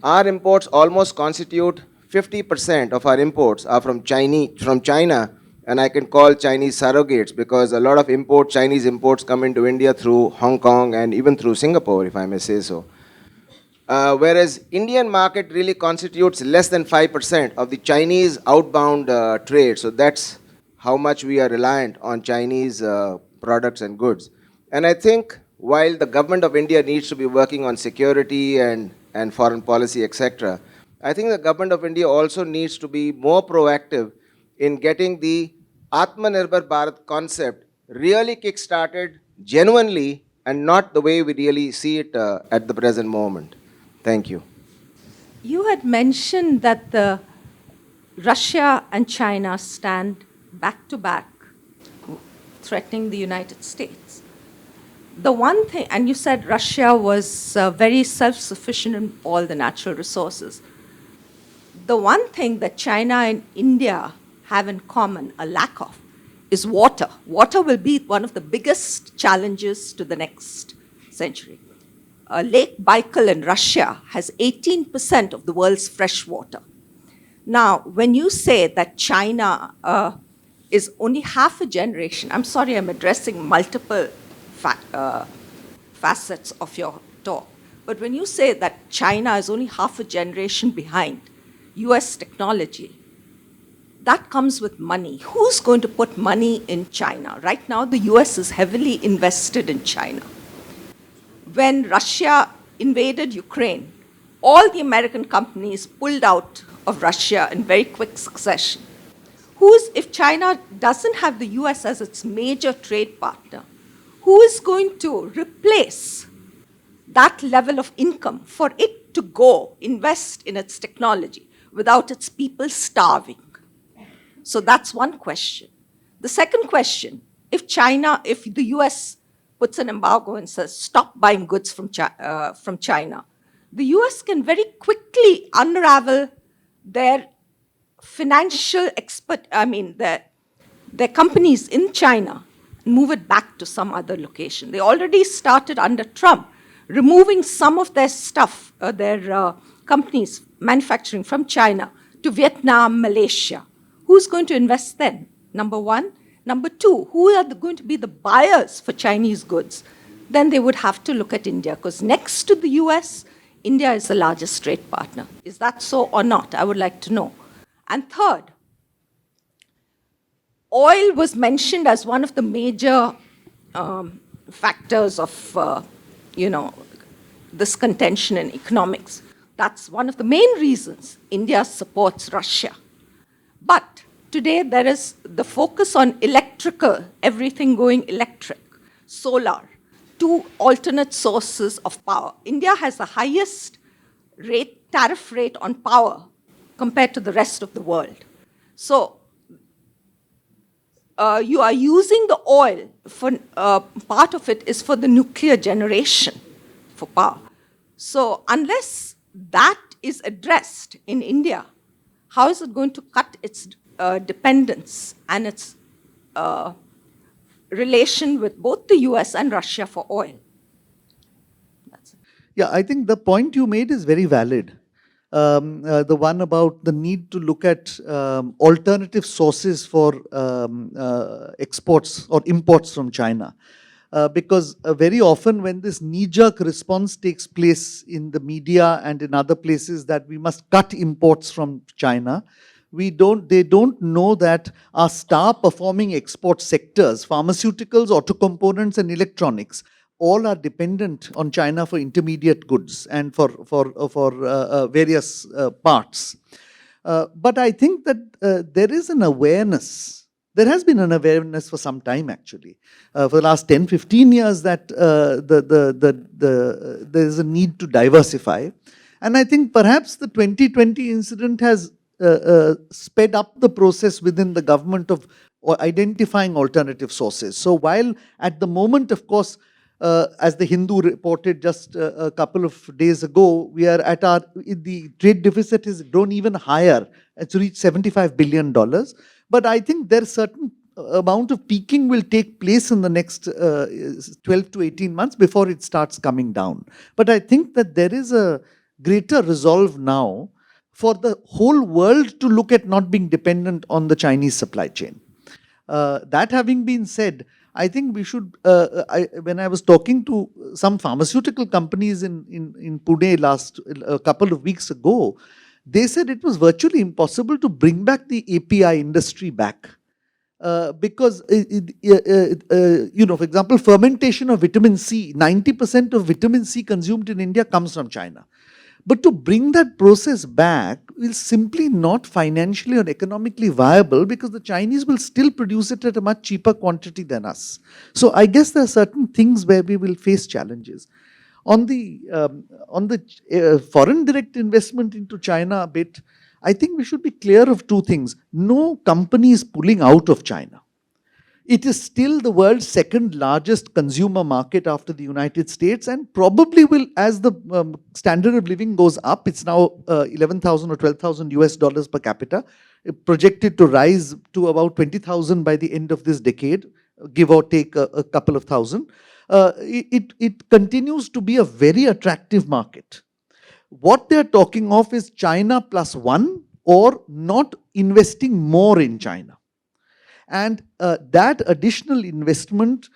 S4: our imports almost constitute 50% of our imports are from China, and I can call Chinese surrogates because a lot of Chinese imports come into India through Hong Kong and even through Singapore, if I may say so. Whereas Indian market really constitutes less than 5% of the Chinese outbound trade. So that's how much we are reliant on Chinese products and goods. And I think while the government of India needs to be working on security and foreign policy, etc., I think the government of India also needs to be more proactive in getting the Atmanirbhar Bharat concept really kick-started genuinely and not the way we really see it at the present moment. Thank you.
S5: You had mentioned that Russia and China stand back to back, threatening the United States. The one thing, and you said Russia was very self-sufficient in all the natural resources. The one thing that China and India have in common, a lack of, is water. Water will be one of the biggest challenges to the next century. Lake Baikal in Russia has 18% of the world's fresh water. Now, when you say that China is only half a generation, I'm sorry, I'm addressing multiple facets of your talk, but when you say that China is only half a generation behind US technology, that comes with money. Who's going to put money in China? Right now, the US is heavily invested in China. When Russia invaded Ukraine, all the American companies pulled out of Russia in very quick succession. If China doesn't have the US as its major trade partner, who is going to replace that level of income for it to go invest in its technology without its people starving? So that's one question. The second question, if the US puts an embargo and says, stop buying goods from China, the US can very quickly unravel their financial their companies in China and move it back to some other location. They already started under Trump, removing some of their stuff, their companies manufacturing from China to Vietnam, Malaysia. Who's going to invest then? Number one. Number two, who are going to be the buyers for Chinese goods? Then they would have to look at India, because next to the US, India is the largest trade partner. Is that so or not? I would like to know. And third, oil was mentioned as one of the major factors of, this contention in economics. That's one of the main reasons India supports Russia. But today there is the focus on electrical, everything going electric, solar, two alternate sources of power. India has the highest tariff rate on power compared to the rest of the world. So you are using the oil for part of it is for the nuclear generation for power. So unless that is addressed in India, how is it going to cut its dependence and its relation with both the US and Russia for oil? That's it.
S3: Yeah, I think the point you made is very valid. The one about the need to look at alternative sources for exports or imports from China. because very often when this knee-jerk response takes place in the media and in other places that we must cut imports from China, they don't know that our star performing export sectors, pharmaceuticals, auto components and electronics, all are dependent on China for intermediate goods and for various parts. But I think that there is an awareness. There has been an awareness for some time, actually, for the last 10, 15 years, that there is a need to diversify. And I think perhaps the 2020 incident has sped up the process within the government of identifying alternative sources. So while at the moment, of course, as the Hindu reported just a couple of days ago, we are at the trade deficit has grown even higher. It's reached $75 billion. But I think there's certain amount of peaking will take place in the next 12 to 18 months before it starts coming down. But I think that there is a greater resolve now for the whole world to look at not being dependent on the Chinese supply chain. That having been said, I think we should, when I was talking to some pharmaceutical companies in Pune a couple of weeks ago, they said it was virtually impossible to bring back the API industry back. Because, for example, fermentation of vitamin C, 90% of vitamin C consumed in India comes from China. But to bring that process back is simply not financially or economically viable because the Chinese will still produce it at a much cheaper quantity than us. So I guess there are certain things where we will face challenges. On the foreign direct investment into China a bit, I think we should be clear of two things. No company is pulling out of China. It is still the world's second largest consumer market after the United States, and probably will, as the standard of living goes up, it's now 11,000 or 12,000 US dollars per capita, projected to rise to about 20,000 by the end of this decade, give or take a couple of thousand. It continues to be a very attractive market. What they're talking of is China plus one, or not investing more in China. And that additional investment,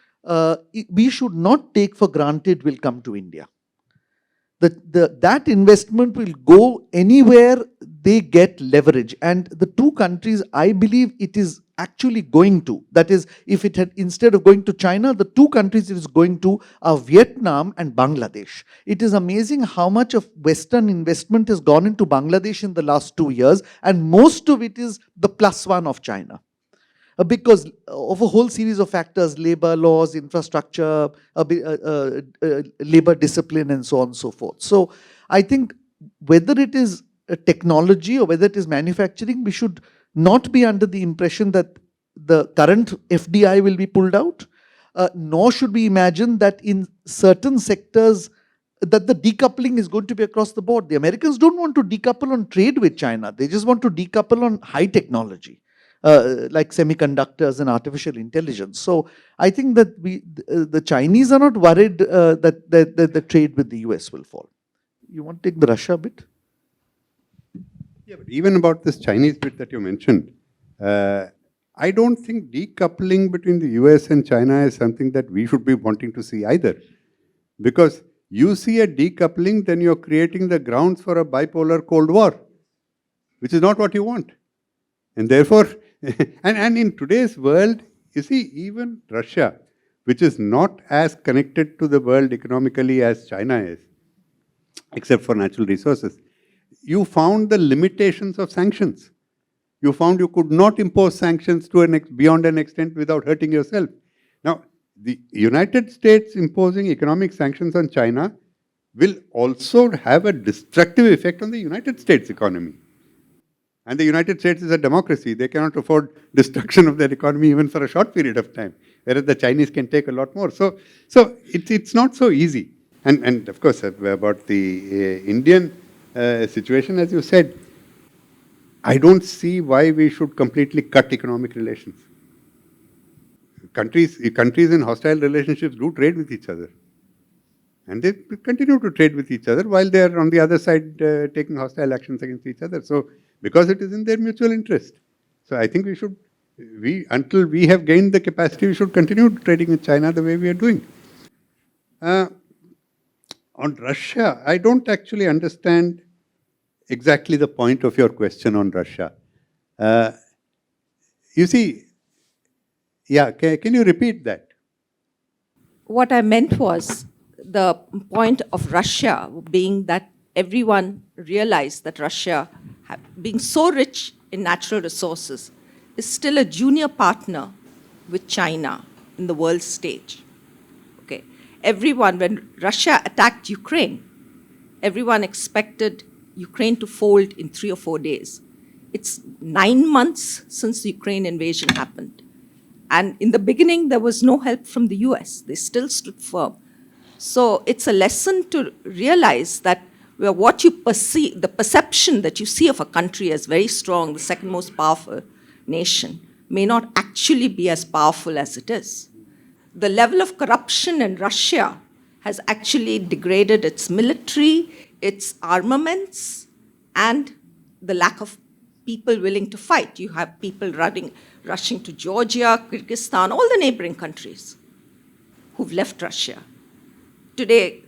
S3: we should not take for granted will come to India. That investment will go anywhere they get leverage. And the two countries, I believe it is actually going to. That is, if it had, instead of going to China, the two countries it is going to are Vietnam and Bangladesh. It is amazing how much of Western investment has gone into Bangladesh in the last 2 years, and most of it is the plus one of China. Because of a whole series of factors, labor laws, infrastructure, labor discipline, and so on and so forth. So I think whether it is a technology or whether it is manufacturing, we should not be under the impression that the current FDI will be pulled out, nor should we imagine that in certain sectors that the decoupling is going to be across the board. The Americans don't want to decouple on trade with China. They just want to decouple on high technology. Like semiconductors and artificial intelligence. So I think that the Chinese are not worried that the trade with the US will fall. You want to take the Russia bit?
S2: Yeah, but even about this Chinese bit that you mentioned, I don't think decoupling between the US and China is something that we should be wanting to see either. Because you see a decoupling, then you're creating the grounds for a bipolar Cold War, which is not what you want. And therefore, and in today's world, you see, even Russia, which is not as connected to the world economically as China is, except for natural resources, you found the limitations of sanctions. You found you could not impose sanctions to beyond an extent without hurting yourself. Now, the United States imposing economic sanctions on China will also have a destructive effect on the United States economy. And the United States is a democracy. They cannot afford destruction of their economy even for a short period of time, whereas the Chinese can take a lot more. So it's not so easy. And of course, about the Indian situation, as you said, I don't see why we should completely cut economic relations. Countries in hostile relationships do trade with each other. And they continue to trade with each other while they are on the other side taking hostile actions against each other. So, because it is in their mutual interest. So I think we should until we have gained the capacity, we should continue trading with China the way we are doing. On Russia, I don't actually understand exactly the point of your question on Russia. You see, yeah, can you repeat that?
S5: What I meant was the point of Russia being that everyone realized that Russia, being so rich in natural resources, is still a junior partner with China in the world stage. Okay. Everyone, when Russia attacked Ukraine, everyone expected Ukraine to fold in 3 or 4 days. It's 9 months since the Ukraine invasion happened. And in the beginning, there was no help from the US. They still stood firm. So it's a lesson to realize that what you perceive, the perception that you see of a country as very strong, the second most powerful nation, may not actually be as powerful as it is. The level of corruption in Russia has actually degraded its military, its armaments, and the lack of people willing to fight. You have people rushing to Georgia, Kyrgyzstan, all the neighboring countries who've left Russia. Today,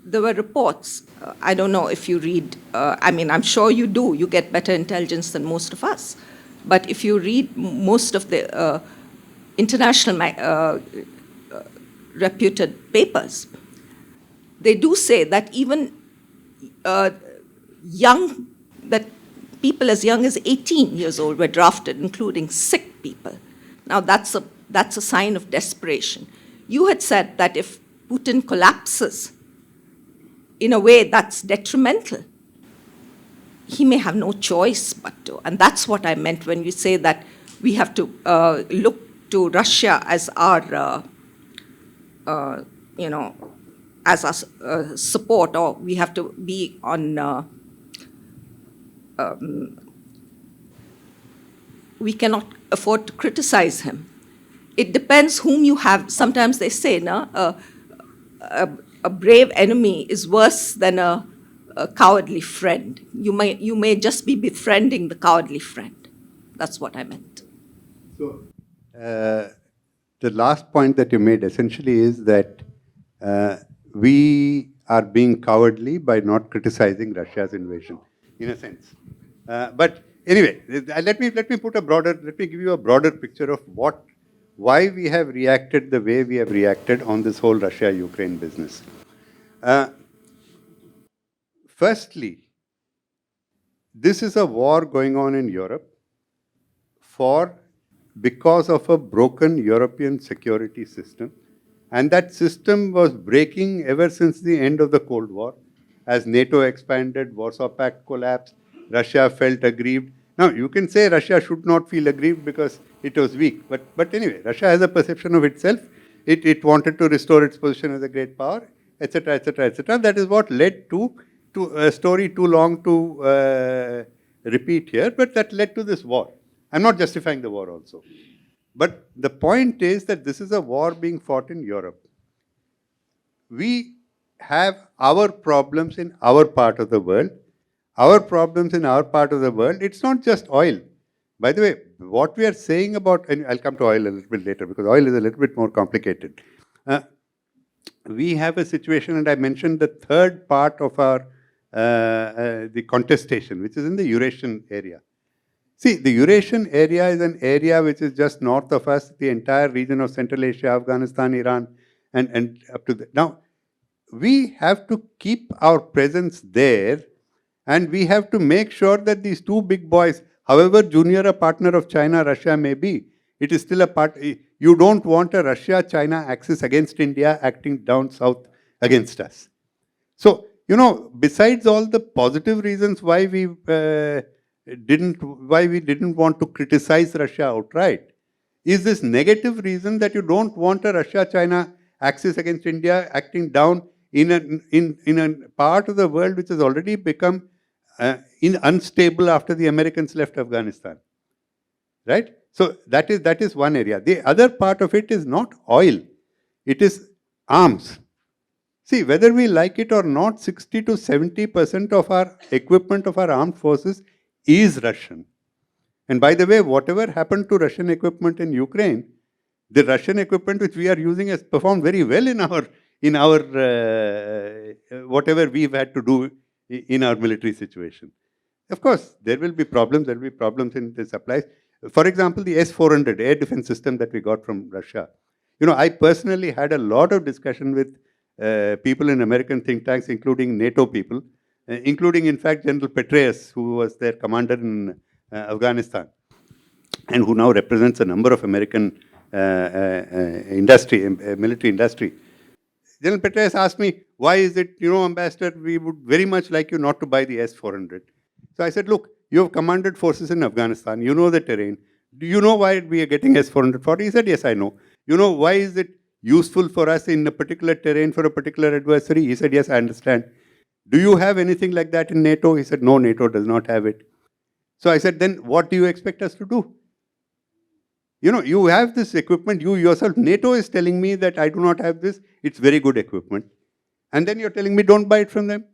S5: there were reports, I don't know if you read, I'm sure you do, you get better intelligence than most of us. But if you read most of the international reputed papers, they do say that even people as young as 18 years old were drafted, including sick people. Now that's a sign of desperation. You had said that if Putin collapses in a way that's detrimental, he may have no choice but to. And that's what I meant when we say that we have to look to Russia as our, as our support, or we have to be on. We cannot afford to criticize him. It depends whom you have. Sometimes they say, a brave enemy is worse than a cowardly friend. You may just be befriending the cowardly friend. That's what I meant.
S2: So, the last point that you made essentially is that we are being cowardly by not criticizing Russia's invasion, in a sense. But anyway, let me give you a broader picture of why we have reacted the way we have reacted on this whole Russia-Ukraine business. Firstly, this is a war going on in Europe because of a broken European security system. And that system was breaking ever since the end of the Cold War. As NATO expanded, Warsaw Pact collapsed, Russia felt aggrieved. Now, you can say Russia should not feel aggrieved because it was weak. But anyway, Russia has a perception of itself. It wanted to restore its position as a great power, etc., etc., etc. That is what led to a story too long to repeat here, but that led to this war. I'm not justifying the war also. But the point is that this is a war being fought in Europe. We have our problems in our part of the world. Our problems in our part of the world, it's not just oil. By the way, what we are saying about, and I'll come to oil a little bit later because oil is a little bit more complicated. We have a situation, and I mentioned the third part of our the contestation, which is in the Eurasian area. See, the Eurasian area is an area which is just north of us, the entire region of Central Asia, Afghanistan, Iran, and up to the. Now, we have to keep our presence there, and we have to make sure that these two big boys, however junior a partner of China, Russia may be, it is still a part. You don't want a Russia-China axis against India acting down south against us. So, besides all the positive reasons why we didn't want to criticize Russia outright, is this negative reason that you don't want a Russia-China axis against India acting down in a part of the world which has already become unstable after the Americans left Afghanistan, right? So that is one area. The other part of it is not oil; it is arms. See, whether we like it or not, 60 to 70% of our equipment of our armed forces is Russian. And by the way, whatever happened to Russian equipment in Ukraine, the Russian equipment which we are using has performed very well in our whatever we've had to do in our military situation. Of course, there will be problems. There will be problems in the supplies. For example, the S-400 air defense system that we got from Russia. I personally had a lot of discussion with people in American think tanks, including NATO people, including, in fact, General Petraeus, who was their commander in Afghanistan, and who now represents a number of American military industry. General Petraeus asked me, why is it, Ambassador, we would very much like you not to buy the S-400. So I said, look, you have commanded forces in Afghanistan. You know the terrain. Do you know why we are getting S-400 for? He said, yes, I know. Why is it useful for us in a particular terrain for a particular adversary? He said, yes, I understand. Do you have anything like that in NATO? He said, no, NATO does not have it. So I said, then what do you expect us to do? You have this equipment. You yourself, NATO is telling me that I do not have this. It's very good equipment. And then you're telling me don't buy it from them.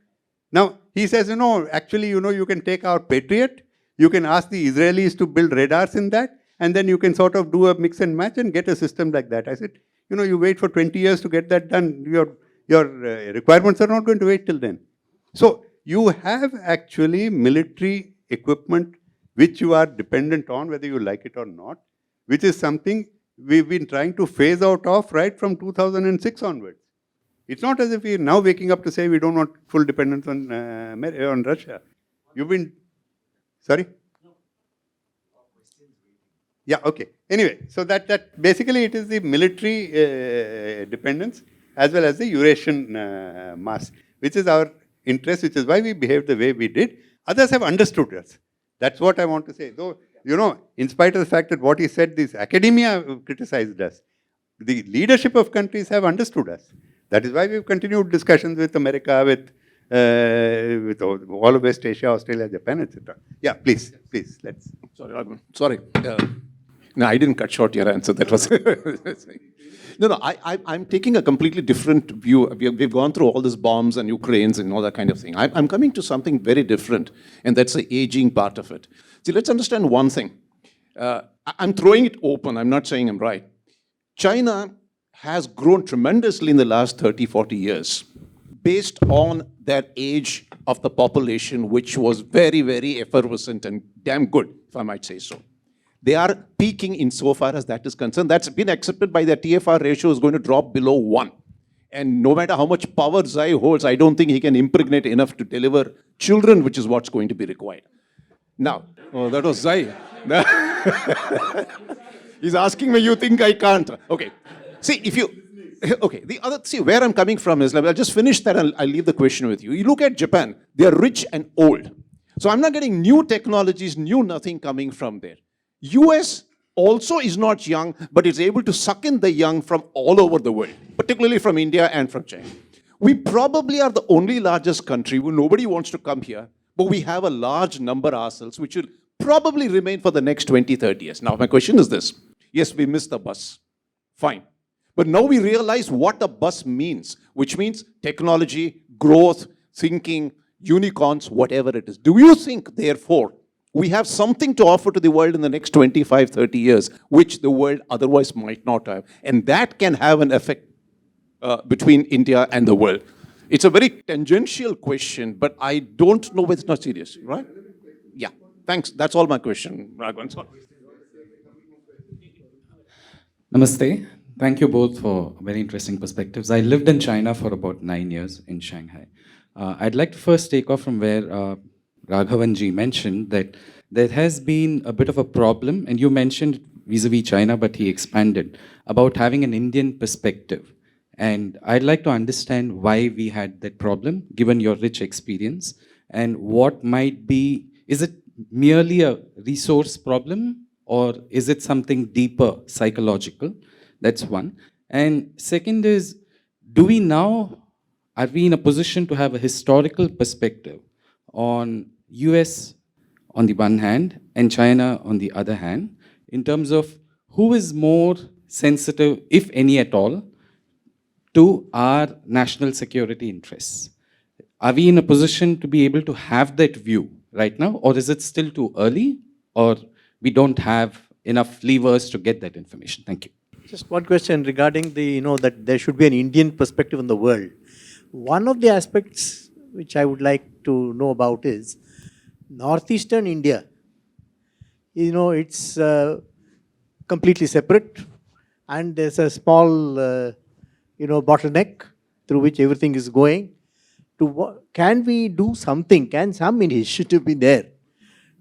S2: Now, he says, actually, you can take our Patriot. You can ask the Israelis to build radars in that. And then you can sort of do a mix and match and get a system like that. I said, you wait for 20 years to get that done. Your requirements are not going to wait till then. So you have actually military equipment which you are dependent on, whether you like it or not, which is something we've been trying to phase out of right from 2006 onwards. It's not as if we're now waking up to say we don't want full dependence on Russia. You've been, sorry? Yeah, okay. Anyway, so that basically it is the military dependence as well as the Eurasian mass, which is our interest, which is why we behaved the way we did. Others have understood us. That's what I want to say. Though, in spite of the fact that what he said, this academia criticized us, the leadership of countries have understood us. That is why we've continued discussions with America, with all of West Asia, Australia, Japan, etc. Yeah, please, let's.
S6: Sorry, Raghavan. Sorry. No, I didn't cut short your answer. That was. No, I'm taking a completely different view. We've gone through all these bombs and Ukraines and all that kind of thing. I'm coming to something very different, and that's the aging part of it. See, let's understand one thing. I'm throwing it open. I'm not saying I'm right. China has grown tremendously in the last 30, 40 years based on their age of the population, which was very, very effervescent and damn good, if I might say so. They are peaking insofar as that is concerned. That's been accepted by their TFR ratio is going to drop below 1. And no matter how much power Xi holds, I don't think he can impregnate enough to deliver children, which is what's going to be required. Now, oh, that was Xi. He's asking me, you think I can't? Okay. See, see, where I'm coming from is, I'll just finish that and I'll leave the question with you. You look at Japan, they are rich and old. So I'm not getting new technologies, new nothing coming from there. US also is not young, but is able to suck in the young from all over the world, particularly from India and from China. We probably are the only largest country where nobody wants to come here, but we have a large number ourselves, which will probably remain for the next 20, 30 years. Now, my question is this. Yes, we missed the bus. Fine. But now we realize what a bus means, which means technology, growth, thinking, unicorns, whatever it is. Do you think, therefore, we have something to offer to the world in the next 25, 30 years, which the world otherwise might not have? And that can have an effect between India and the world. It's a very tangential question, but I don't know whether it's not serious, right? Yeah, thanks. That's all my question, Raghavan.
S7: Namaste. Thank you both for very interesting perspectives. I lived in China for about 9 years in Shanghai. I'd like to first take off from where Raghavanji mentioned that there has been a bit of a problem, and you mentioned vis-a-vis China, but he expanded, about having an Indian perspective. And I'd like to understand why we had that problem, given your rich experience, and what might be, is it merely a resource problem, or is it something deeper, psychological? That's one. And second is, are we in a position to have a historical perspective on US on the one hand and China on the other hand, in terms of who is more sensitive, if any at all, to our national security interests? Are we in a position to be able to have that view right now, or is it still too early, or we don't have enough levers to get that information. Thank you.
S8: Just one question regarding the, that there should be an Indian perspective on the world. One of the aspects which I would like to know about is northeastern India. It's completely separate, and there's a small, bottleneck through which everything is going. Can we do something? Can some initiative be there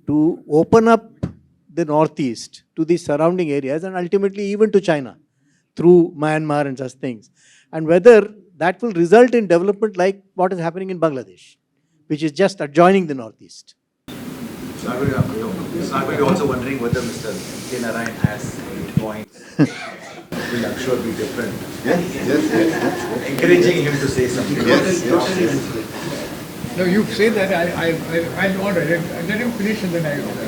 S8: to open up the northeast to the surrounding areas and ultimately even to China through Myanmar and such things? And whether that will result in development like what is happening in Bangladesh, which is just adjoining the northeast.
S9: So I will be also wondering whether Mr. K. Narayan has points will I'm sure be different. Yes. Encouraging him to say something.
S10: Yes. No, you say that I'll order it. Let him finish and then I'll order.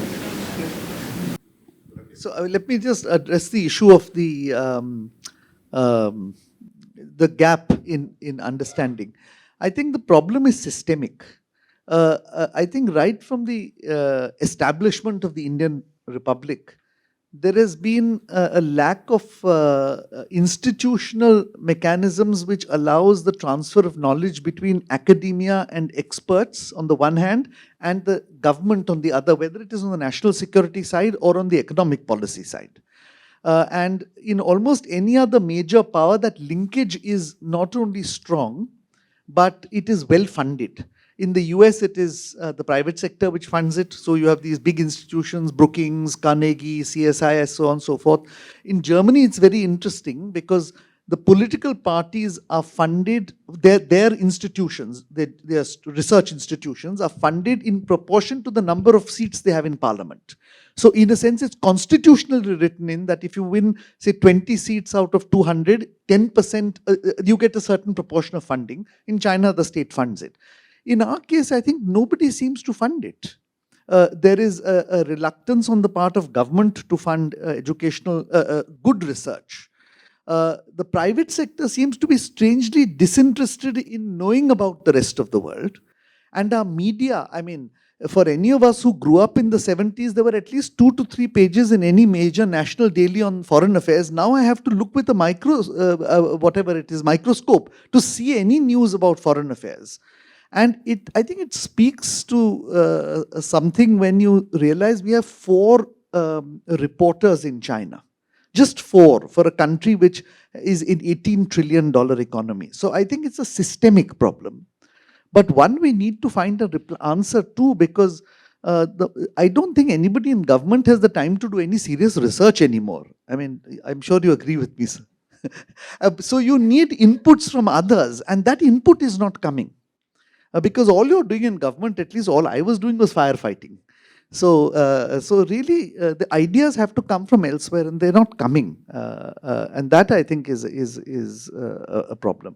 S3: So let me just address the issue of the gap in understanding. I think the problem is systemic. I think right from the establishment of the Indian Republic, there has been a lack of institutional mechanisms which allows the transfer of knowledge between academia and experts on the one hand and the government on the other, whether it is on the national security side or on the economic policy side. And in almost any other major power, that linkage is not only strong, but it is well funded. In the US, it is the private sector which funds it. So you have these big institutions, Brookings, Carnegie, CSI, so on and so forth. In Germany, it's very interesting because the political parties are funded, their institutions, their research institutions are funded in proportion to the number of seats they have in parliament. So in a sense, it's constitutionally written in that if you win, say, 20 seats out of 200, 10%, you get a certain proportion of funding. In China, the state funds it. In our case, I think nobody seems to fund it. There is a reluctance on the part of government to fund educational, good research. The private sector seems to be strangely disinterested in knowing about the rest of the world. And our media, I mean, for any of us who grew up in the 70s, there were at least 2 to 3 pages in any major national daily on foreign affairs. Now I have to look with a microscope to see any news about foreign affairs. And I think it speaks to something when you realize we have 4 reporters in China. Just 4 for a country which is in $18 trillion economy. So I think it's a systemic problem. But one we need to find an answer to, because I don't think anybody in government has the time to do any serious research anymore. I mean, I'm sure you agree with me, sir. So you need inputs from others, and that input is not coming. Because all you're doing in government, at least all I was doing, was firefighting. So really, the ideas have to come from elsewhere, and they're not coming. And that, I think, is a problem.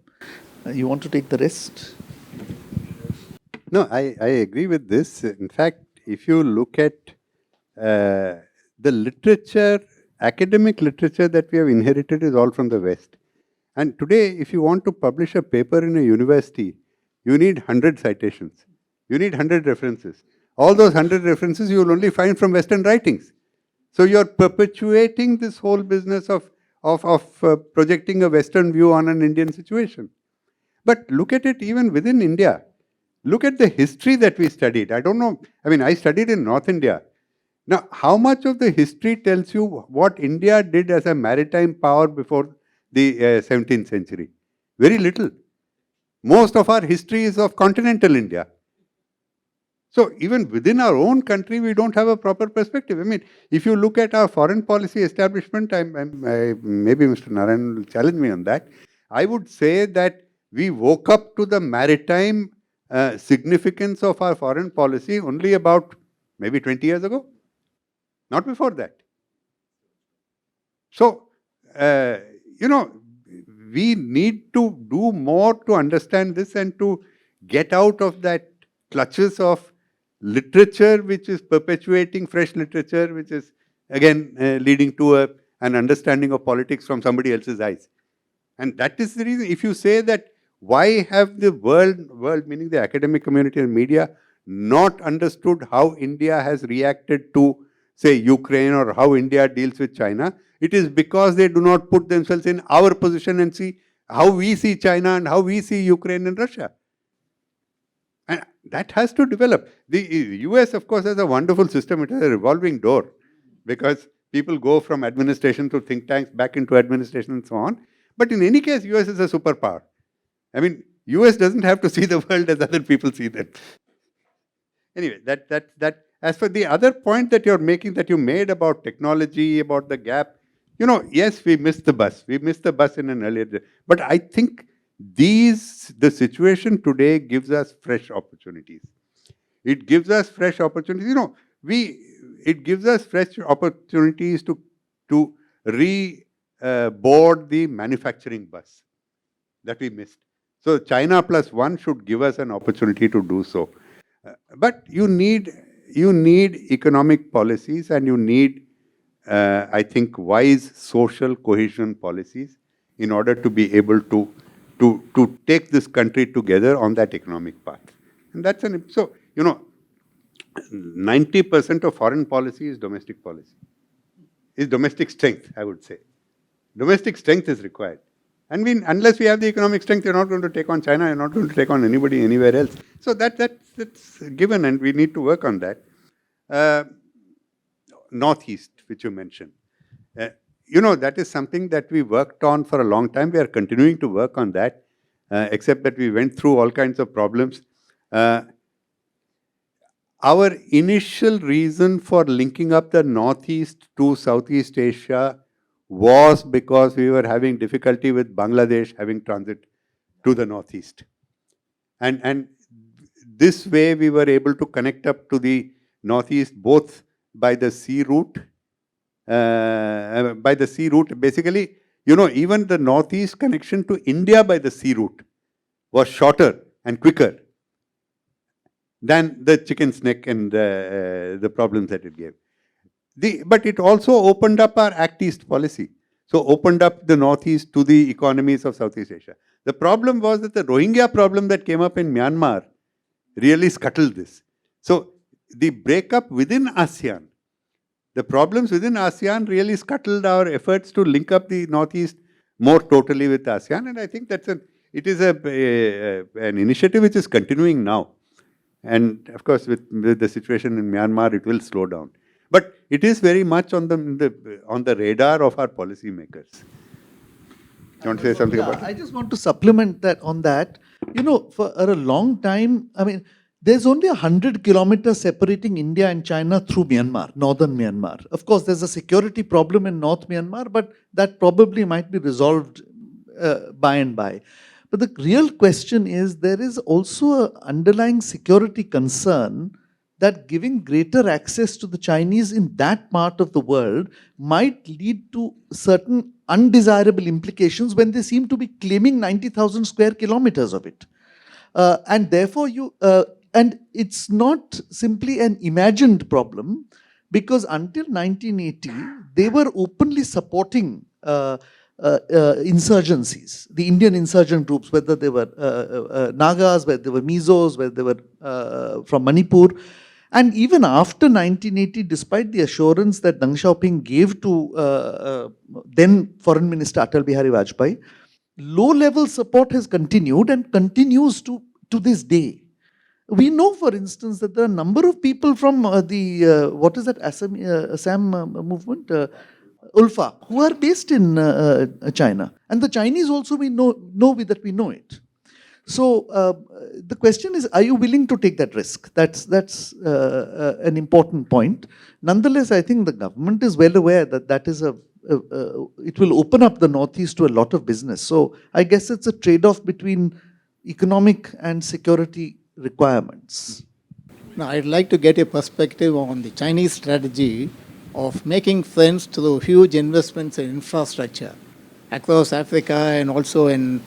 S3: You want to take the rest?
S2: No, I agree with this. In fact, if you look at the literature, academic literature that we have inherited is all from the West. And today, if you want to publish a paper in a university, you need 100 citations. You need 100 references. All those 100 references you will only find from Western writings. So you're perpetuating this whole business of projecting a Western view on an Indian situation. But look at it even within India. Look at the history that we studied. I don't know, I mean, I studied in North India. Now, how much of the history tells you what India did as a maritime power before the 17th century? Very little. Most of our history is of continental India. So even within our own country, we don't have a proper perspective. I mean, if you look at our foreign policy establishment, maybe Mr. Narayan will challenge me on that. I would say that we woke up to the maritime significance of our foreign policy only about maybe 20 years ago. Not before that. So, we need to do more to understand this and to get out of that clutches of literature which is perpetuating fresh literature, which is again leading to an understanding of politics from somebody else's eyes. And that is the reason, if you say that why have the world meaning the academic community and media, not understood how India has reacted to say, Ukraine or how India deals with China, it is because they do not put themselves in our position and see how we see China and how we see Ukraine and Russia. And that has to develop. The US, of course, has a wonderful system. It has a revolving door because people go from administration to think tanks, back into administration and so on. But in any case, US is a superpower. I mean, US doesn't have to see the world as other people see them. Anyway, that as for the other point that you're making, that you made about technology, about the gap, yes, we missed the bus. We missed the bus in an earlier day. But I think the situation today gives us fresh opportunities. It gives us fresh opportunities. It gives us fresh opportunities to board the manufacturing bus that we missed. So China plus one should give us an opportunity to do so. But you need economic policies, and you need, I think, wise social cohesion policies in order to be able to take this country together on that economic path. And that's 90% of foreign policy is domestic policy. Is domestic strength, I would say. Domestic strength is required. And unless we have the economic strength, you're not going to take on China, you're not going to take on anybody anywhere else. So that's given, and we need to work on that. Northeast, which you mentioned. That is something that we worked on for a long time. We are continuing to work on that, except that we went through all kinds of problems. Our initial reason for linking up the Northeast to Southeast Asia was because we were having difficulty with Bangladesh having transit to the Northeast. And this way we were able to connect up to the Northeast both by the sea route. Basically, even the Northeast connection to India by the sea route was shorter and quicker than the chicken's neck and the problems that it gave. But it also opened up our Act East policy. So opened up the Northeast to the economies of Southeast Asia. The problem was that the Rohingya problem that came up in Myanmar really scuttled this. So the breakup within ASEAN, the problems within ASEAN really scuttled our efforts to link up the Northeast more totally with ASEAN. And I think it is an initiative which is continuing now. And of course, with the situation in Myanmar, it will slow down. But it is very much on the radar of our policymakers. You want to say something about it?
S3: I just want to supplement that on that. For a long time, there's only 100 kilometers separating India and China through Myanmar, northern Myanmar. Of course, there's a security problem in North Myanmar, but that probably might be resolved by and by. But the real question is, there is also an underlying security concern that giving greater access to the Chinese in that part of the world might lead to certain undesirable implications when they seem to be claiming 90,000 square kilometers of it. And therefore, and it's not simply an imagined problem, because until 1980, they were openly supporting insurgencies, the Indian insurgent groups, whether they were Nagas, whether they were Mizos, whether they were from Manipur. And even after 1980, despite the assurance that Deng Xiaoping gave to then Foreign Minister Atal Bihari Vajpayee, low-level support has continued and continues to this day. We know, for instance, that there are a number of people from Assam movement, Ulfa, who are based in China. And the Chinese also, we know that we know it. So the question is, are you willing to take that risk? That's an important point. Nonetheless, I think the government is well aware that is it will open up the Northeast to a lot of business. So I guess it's a trade-off between economic and security requirements.
S11: Now, I'd like to get a perspective on the Chinese strategy of making friends through huge investments in infrastructure across Africa and also in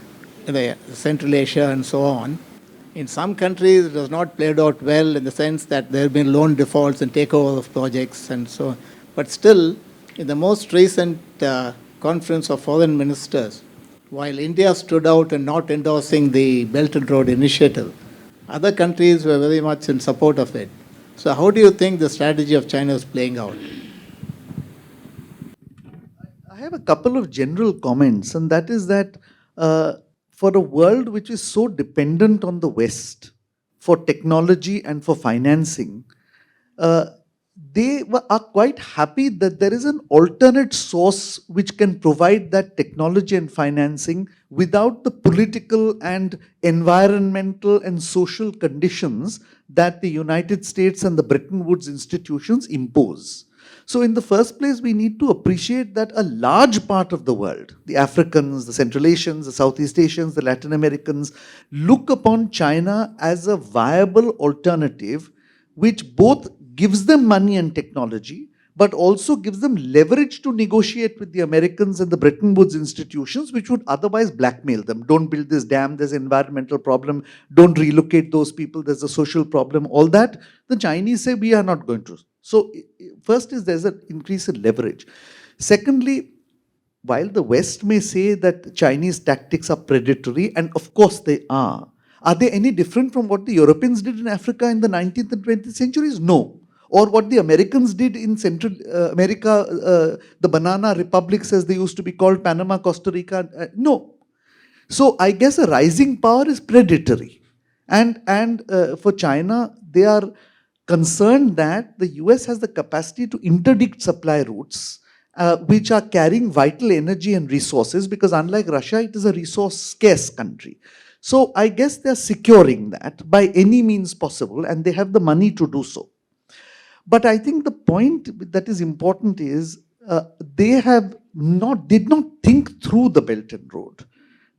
S11: Central Asia and so on. In some countries, it has not played out well in the sense that there have been loan defaults and takeover of projects and so on. But still, in the most recent conference of foreign ministers, while India stood out in not endorsing the Belt and Road Initiative, other countries were very much in support of it. So how do you think the strategy of China is playing out?
S3: I have a couple of general comments, and that is that for a world which is so dependent on the West for technology and for financing, uh, are quite happy that there is an alternate source which can provide that technology and financing without the political and environmental and social conditions that the United States and the Bretton Woods institutions impose. So in the first place, we need to appreciate that a large part of the world, the Africans, the Central Asians, the Southeast Asians, the Latin Americans, look upon China as a viable alternative which both gives them money and technology, but also gives them leverage to negotiate with the Americans and the Bretton Woods institutions, which would otherwise blackmail them. Don't build this dam, there's an environmental problem. Don't relocate those people, there's a social problem. All that, the Chinese say, we are not going to. So first is there's an increase in leverage. Secondly, while the West may say that Chinese tactics are predatory, and of course they are they any different from what the Europeans did in Africa in the 19th and 20th centuries? No. Or what the Americans did in Central America, the banana republics as they used to be called, Panama, Costa Rica? No. So I guess a rising power is predatory. And for China, they are concerned that the US has the capacity to interdict supply routes which are carrying vital energy and resources, because unlike Russia, it is a resource scarce country. So I guess they're securing that by any means possible, and they have the money to do so. But I think the point that is important is they did not think through the Belt and Road.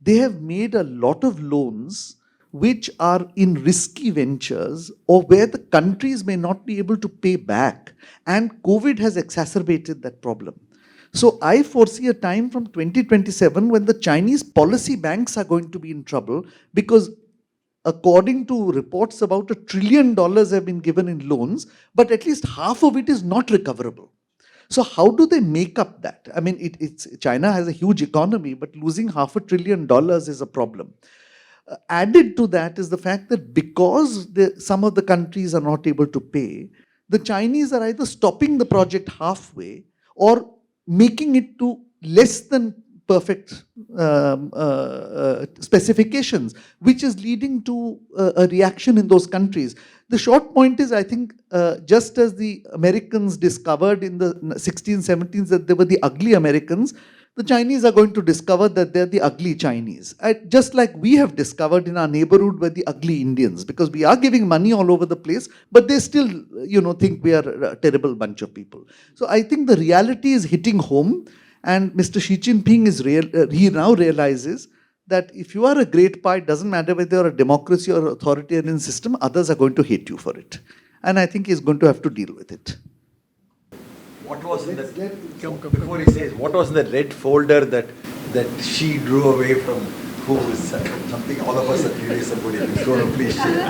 S3: They have made a lot of loans which are in risky ventures or where the countries may not be able to pay back. And COVID has exacerbated that problem. So I foresee a time from 2027 when the Chinese policy banks are going to be in trouble, because according to reports, about $1 trillion have been given in loans, but at least half of it is not recoverable. So how do they make up that? I mean, China has a huge economy, but losing $500 billion is a problem. Added to that is the fact that because some of the countries are not able to pay, the Chinese are either stopping the project halfway or making it to less than perfect specifications, which is leading to a reaction in those countries. The short point is, I think, just as the Americans discovered in the 16th, 17th that they were the ugly Americans, the Chinese are going to discover that they're the ugly Chinese. Just like we have discovered in our neighborhood we're the ugly Indians, because we are giving money all over the place, but they still, think we are a terrible bunch of people. So I think the reality is hitting home, and Mr. Xi Jinping he now realizes that if you are a great power, it doesn't matter whether you're a democracy or authoritarian system, others are going to hate you for it. And I think he's going to have to deal with it.
S9: What was in that, before he says, what was in the red folder that she drew away from who was something all of us are curious about it? So please share.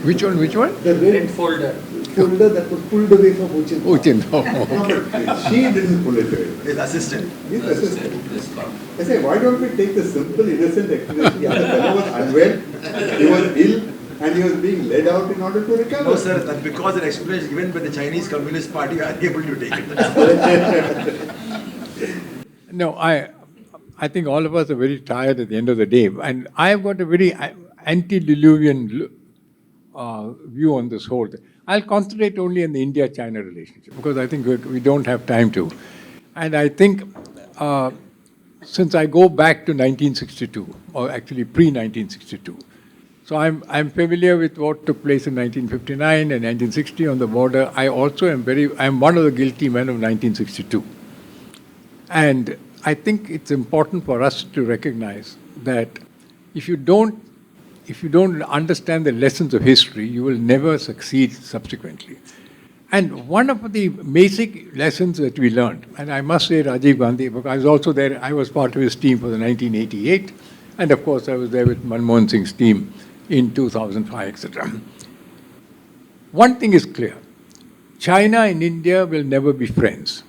S10: Which one?
S3: The red folder that was pulled away from Putin.
S2: She didn't pull it away.
S9: His assistant.
S2: I say, why don't we take the simple, innocent explanation? The other fellow was unwell, he was ill, and he was being led out in order to recover.
S9: No, sir, that's because an explanation given by the Chinese Communist Party, we are able to take it.
S10: No, I think all of us are very tired at the end of the day. And I have got a very antediluvian view on this whole thing. I'll concentrate only on the India-China relationship, because I think we don't have time to. And I think since I go back to 1962, or actually pre-1962, so I'm familiar with what took place in 1959 and 1960 on the border. I also I'm one of the guilty men of 1962. And I think it's important for us to recognize that if you don't understand the lessons of history, you will never succeed subsequently. And one of the basic lessons that we learned, and I must say Rajiv Gandhi, because I was also there, I was part of his team for the 1988, and of course I was there with Manmohan Singh's team in 2005, etc. One thing is clear, China and India will never be friends.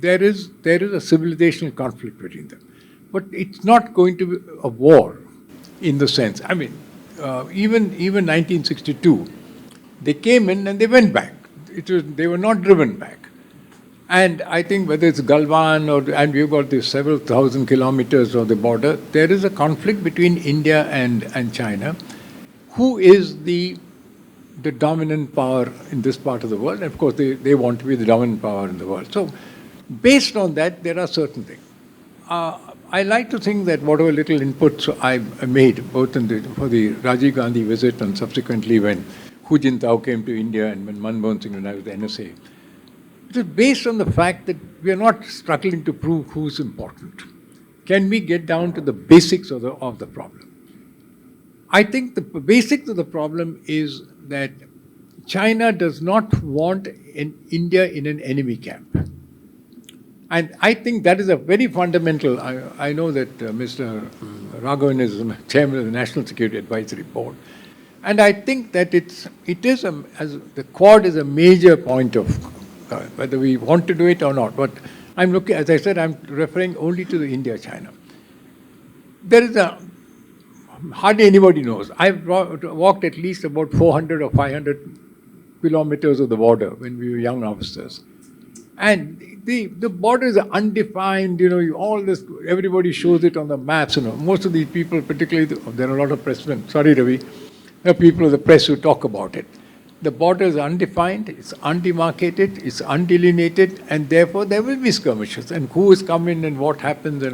S10: There is a civilizational conflict between them. But it's not going to be a war in the sense, even 1962, they came in and they went back. they were not driven back. And I think whether it's Galwan and we've got these several thousand kilometers of the border, there is a conflict between India and China. Who is the dominant power in this part of the world? And of course, they want to be the dominant power in the world. So based on that, there are certain things. I like to think that whatever little inputs I made, both for the Rajiv Gandhi visit and subsequently when Hu Jintao came to India and when Manmohan Singh, when I was the NSA, it is based on the fact that we are not struggling to prove who's important. Can we get down to the basics of the problem? I think the basics of the problem is that China does not want India in an enemy camp. And I think that is a very fundamental. I know that Mr. Raghavan is chairman of the National Security Advisory Board. And I think that the Quad is a major point of whether we want to do it or not. But I'm looking, as I said, I'm referring only to the India-China. There is hardly anybody knows. I've walked at least about 400 or 500 kilometers of the border when we were young officers. And the border is undefined, all this, everybody shows it on the maps, Most of these people, particularly, there are a lot of pressmen, sorry Ravi, there are people of the press who talk about it. The border is undefined, it's undemarcated, it's undelineated, and therefore there will be skirmishes. And who is coming and what happens.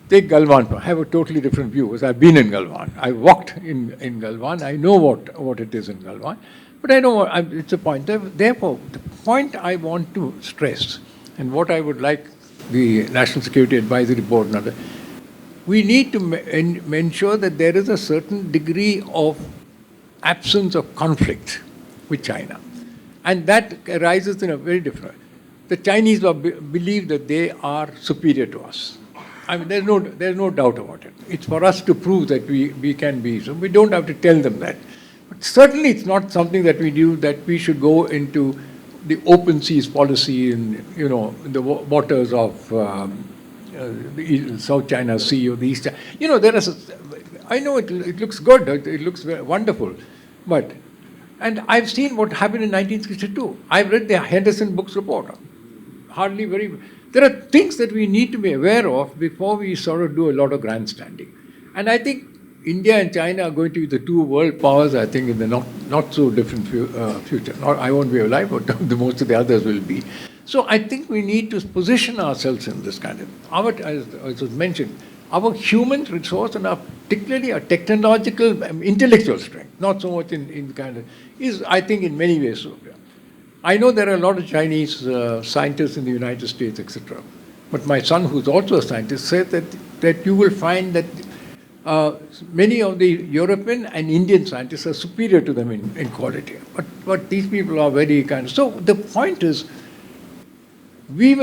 S10: Take Galwan. I have a totally different view because I've been in Galwan. I walked in Galwan. I know what it is in Galwan. But I know it's a point. Therefore, the point I want to stress and what I would like the National Security Advisory Board and others, we need to ensure that there is a certain degree of absence of conflict with China. And that arises in a very different. The Chinese believe that they are superior to us. I mean, there's no doubt about it. It's for us to prove that we can be. So we don't have to tell them that. But certainly it's not something that we do, that we should go into the open seas policy in the waters of the South China Sea or the East. I know it looks good, it looks wonderful, and I've seen what happened in 1962. I've read the Henderson Books report. There are things that we need to be aware of before we sort of do a lot of grandstanding. And I think India and China are going to be the two world powers, I think, in the not so different future. I won't be alive, but most of the others will be. So I think we need to position ourselves in this kind of, as was mentioned, our human resource and particularly our technological, intellectual strength, not so much in kind of, is, I think, in many ways so. I know there are a lot of Chinese scientists in the United States, etc. But my son, who's also a scientist, said that you will find that many of the European and Indian scientists are superior to them in quality. But these people are very kind of. So the point is, we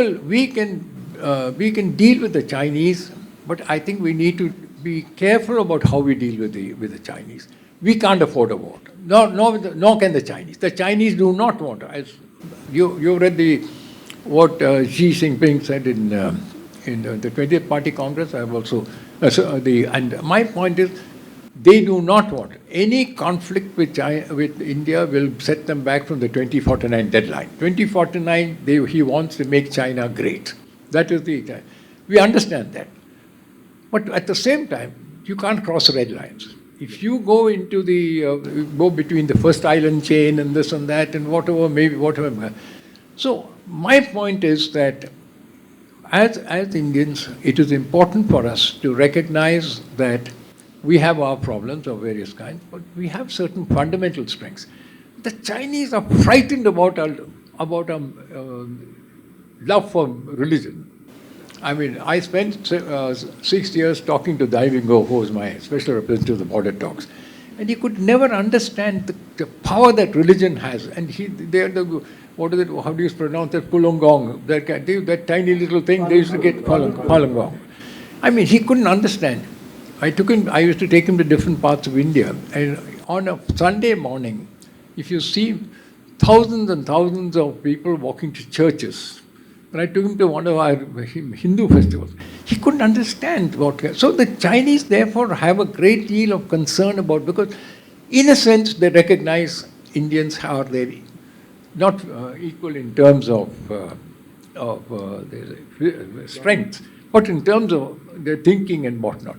S10: can deal with the Chinese, but I think we need to be careful about how we deal with the Chinese. We can't afford a war. Nor can the Chinese. The Chinese do not want to. As you read what Xi Jinping said in the 20th Party Congress. I have also and my point is, they do not want any conflict with India will set them back from the 2049 deadline. 2049, he wants to make China great. That is we understand that. But at the same time, you can't cross red lines. If you go into go between the first island chain and this and that and whatever. So my point is that as Indians, it is important for us to recognize that we have our problems of various kinds, but we have certain fundamental strengths. The Chinese are frightened about our love for religion. I mean, I spent 6 years talking to Dai Wingo, who was my special representative of the border talks, and he could never understand the power that religion has. And what is it? How do you pronounce it? Pulongong. That tiny little thing they used to get Falun Gong. I mean, he couldn't understand. I used to take him to different parts of India, and on a Sunday morning, if you see thousands and thousands of people walking to churches. When I took him to one of our Hindu festivals, he couldn't understand so the Chinese therefore have a great deal of concern about, because in a sense they recognize Indians are their not equal in terms of their strength, but in terms of their thinking and whatnot.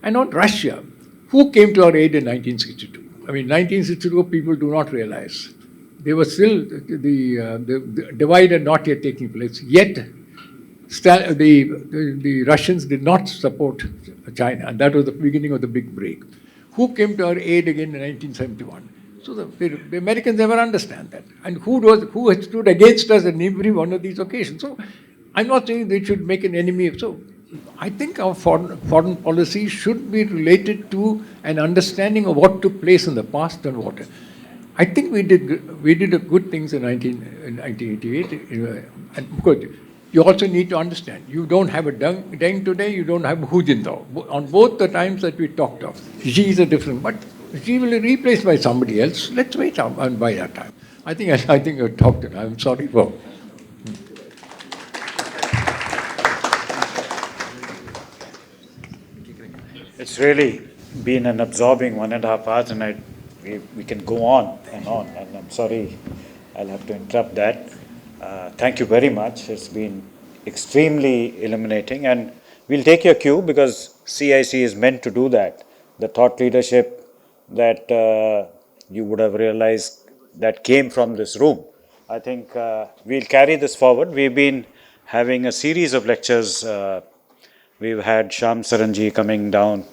S10: And on Russia, who came to our aid in 1962? I mean, 1962 people do not realize. They were still, the divide had not yet taken place. Yet, the Russians did not support China, and that was the beginning of the big break. Who came to our aid again in 1971? So the Americans never understand that. And who had stood against us in every one of these occasions? So I'm not saying they should make an enemy. So I think our foreign policy should be related to an understanding of what took place in the past and what. I think we did a good things in 1988. And because you also need to understand, you don't have a Deng today, you don't have a Hu Jintao. On both the times that we talked of, Xi is a different, but Xi will be replaced by somebody else. Let's wait and by that time. I think I talked it. I'm sorry for.
S1: It's really been an absorbing 1.5 hours, and we can go on, and I'm sorry I'll have to interrupt that. Thank you very much. It's been extremely illuminating, and we'll take your cue because CIC is meant to do that. The thought leadership that you would have realized that came from this room. I think we'll carry this forward. We've been having a series of lectures. We've had Sham Saranji coming down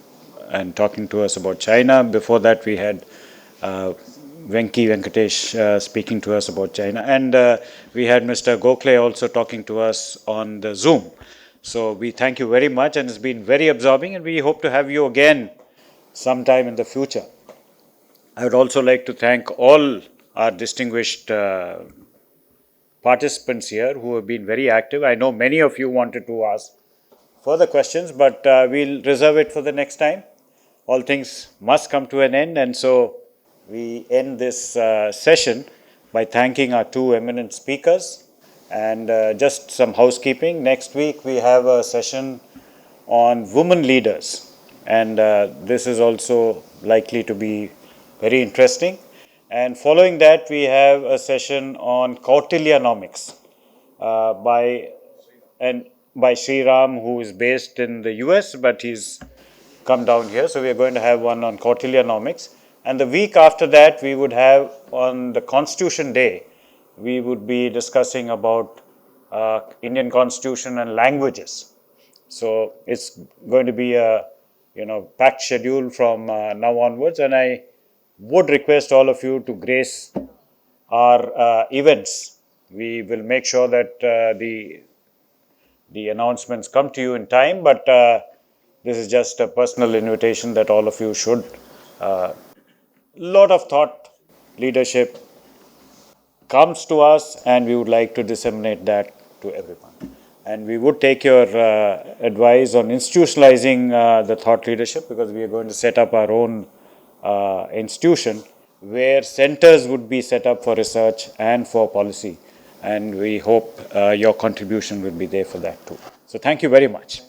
S1: and talking to us about China. Before that, we had Venki Venkatesh speaking to us about China. And we had Mr. Gokhale also talking to us on the Zoom. So we thank you very much, and it's been very absorbing, and we hope to have you again sometime in the future. I would also like to thank all our distinguished participants here who have been very active. I know many of you wanted to ask further questions, but we'll reserve it for the next time. All things must come to an end, and so we end this session by thanking our two eminent speakers. And just some housekeeping. Next week we have a session on women leaders, and this is also likely to be very interesting. And following that, we have a session on Kautilyanomics by Sriram, who is based in the US, but he's come down here. So we are going to have one on Kautilyanomics. And the week after that, we would have on the Constitution Day, we would be discussing about Indian Constitution and languages. So it's going to be a packed schedule from now onwards, and I would request all of you to grace our events. We will make sure that the announcements come to you in time, but this is just a personal invitation that all of you should. Lot of thought leadership comes to us, and we would like to disseminate that to everyone. And we would take your advice on institutionalizing the thought leadership, because we are going to set up our own institution where centers would be set up for research and for policy. And we hope your contribution will be there for that too. So thank you very much.